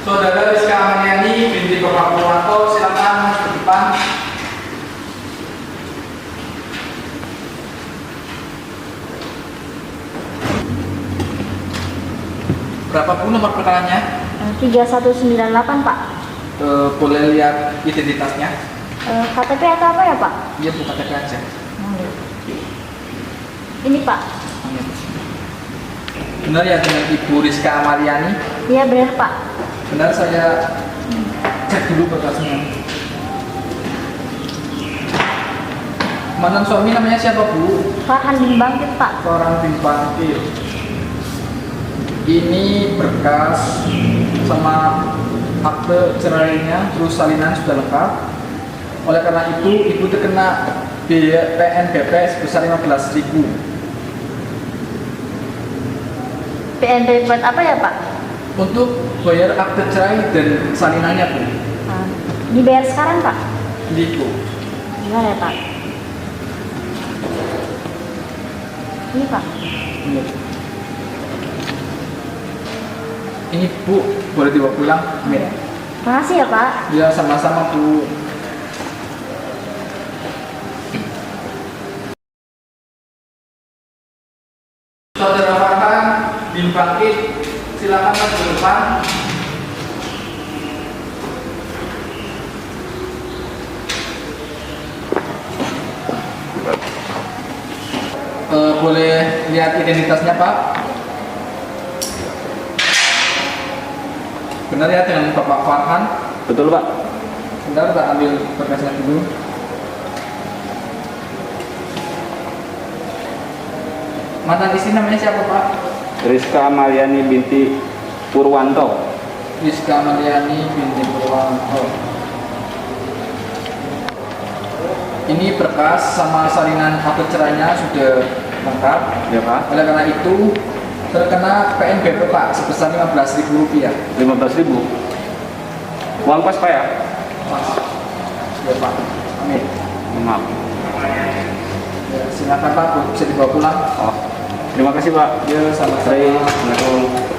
[SPEAKER 10] Saudara Rizka Amaniani binti Bapak Purwanto, silakan ke depan. Berapa Bu nomor perkaranya?
[SPEAKER 3] 3198 Pak.
[SPEAKER 10] Boleh lihat identitasnya?
[SPEAKER 3] KTP atau apa ya Pak?
[SPEAKER 10] Iya Bu, KTP aja.
[SPEAKER 3] Ini Pak.
[SPEAKER 10] Benar ya dengan Ibu Rizka Amaliani?
[SPEAKER 3] Iya benar Pak.
[SPEAKER 10] Benar, saya cek dulu berkasnya. Mantan suami namanya siapa Bu?
[SPEAKER 3] Farhan bin Bangkit Pak.
[SPEAKER 10] Farhan bin Bangkit. Ini berkas sama akte cerainya, terus salinan sudah lengkap. Oleh karena itu, Ibu terkena biaya PNBP sebesar 15.000.
[SPEAKER 3] PNB buat apa ya Pak?
[SPEAKER 10] Untuk bayar akte cerai dan salinannya Bu.
[SPEAKER 3] Dibayar sekarang Pak?
[SPEAKER 10] Ibu.
[SPEAKER 3] Gimana ya Pak? Ini Pak.
[SPEAKER 10] Ini Bu, boleh dibawa pulang? Amin.
[SPEAKER 3] Makasih ya Pak.
[SPEAKER 10] Ya, sama-sama Bu. Saudara Farhan bin Bangkit, silakan ke depan. Boleh lihat identitasnya Pak? Benar ya dengan Bapak Farhan?
[SPEAKER 8] Betul Pak.
[SPEAKER 10] Bentar, tak ambil berkasnya dulu. Mantan istri namanya siapa Pak?
[SPEAKER 8] Rizka Amaliani binti Purwanto.
[SPEAKER 10] Rizka Amaliani binti Purwanto. Ini berkas sama salinan akte cerainya sudah lengkap.
[SPEAKER 8] Ya Pak.
[SPEAKER 10] Oleh karena itu terkena PNBP Pak sebesar Rp15.000.
[SPEAKER 8] 15.000. Uang pas Pak ya?
[SPEAKER 10] Pas. Ya Pak. Amin.
[SPEAKER 8] Maaf.
[SPEAKER 10] Ya, silakan Pak, bisa dibawa pulang.
[SPEAKER 8] Oh, terima kasih Pak.
[SPEAKER 10] Ya, sama-sama.
[SPEAKER 8] Assalamualaikum.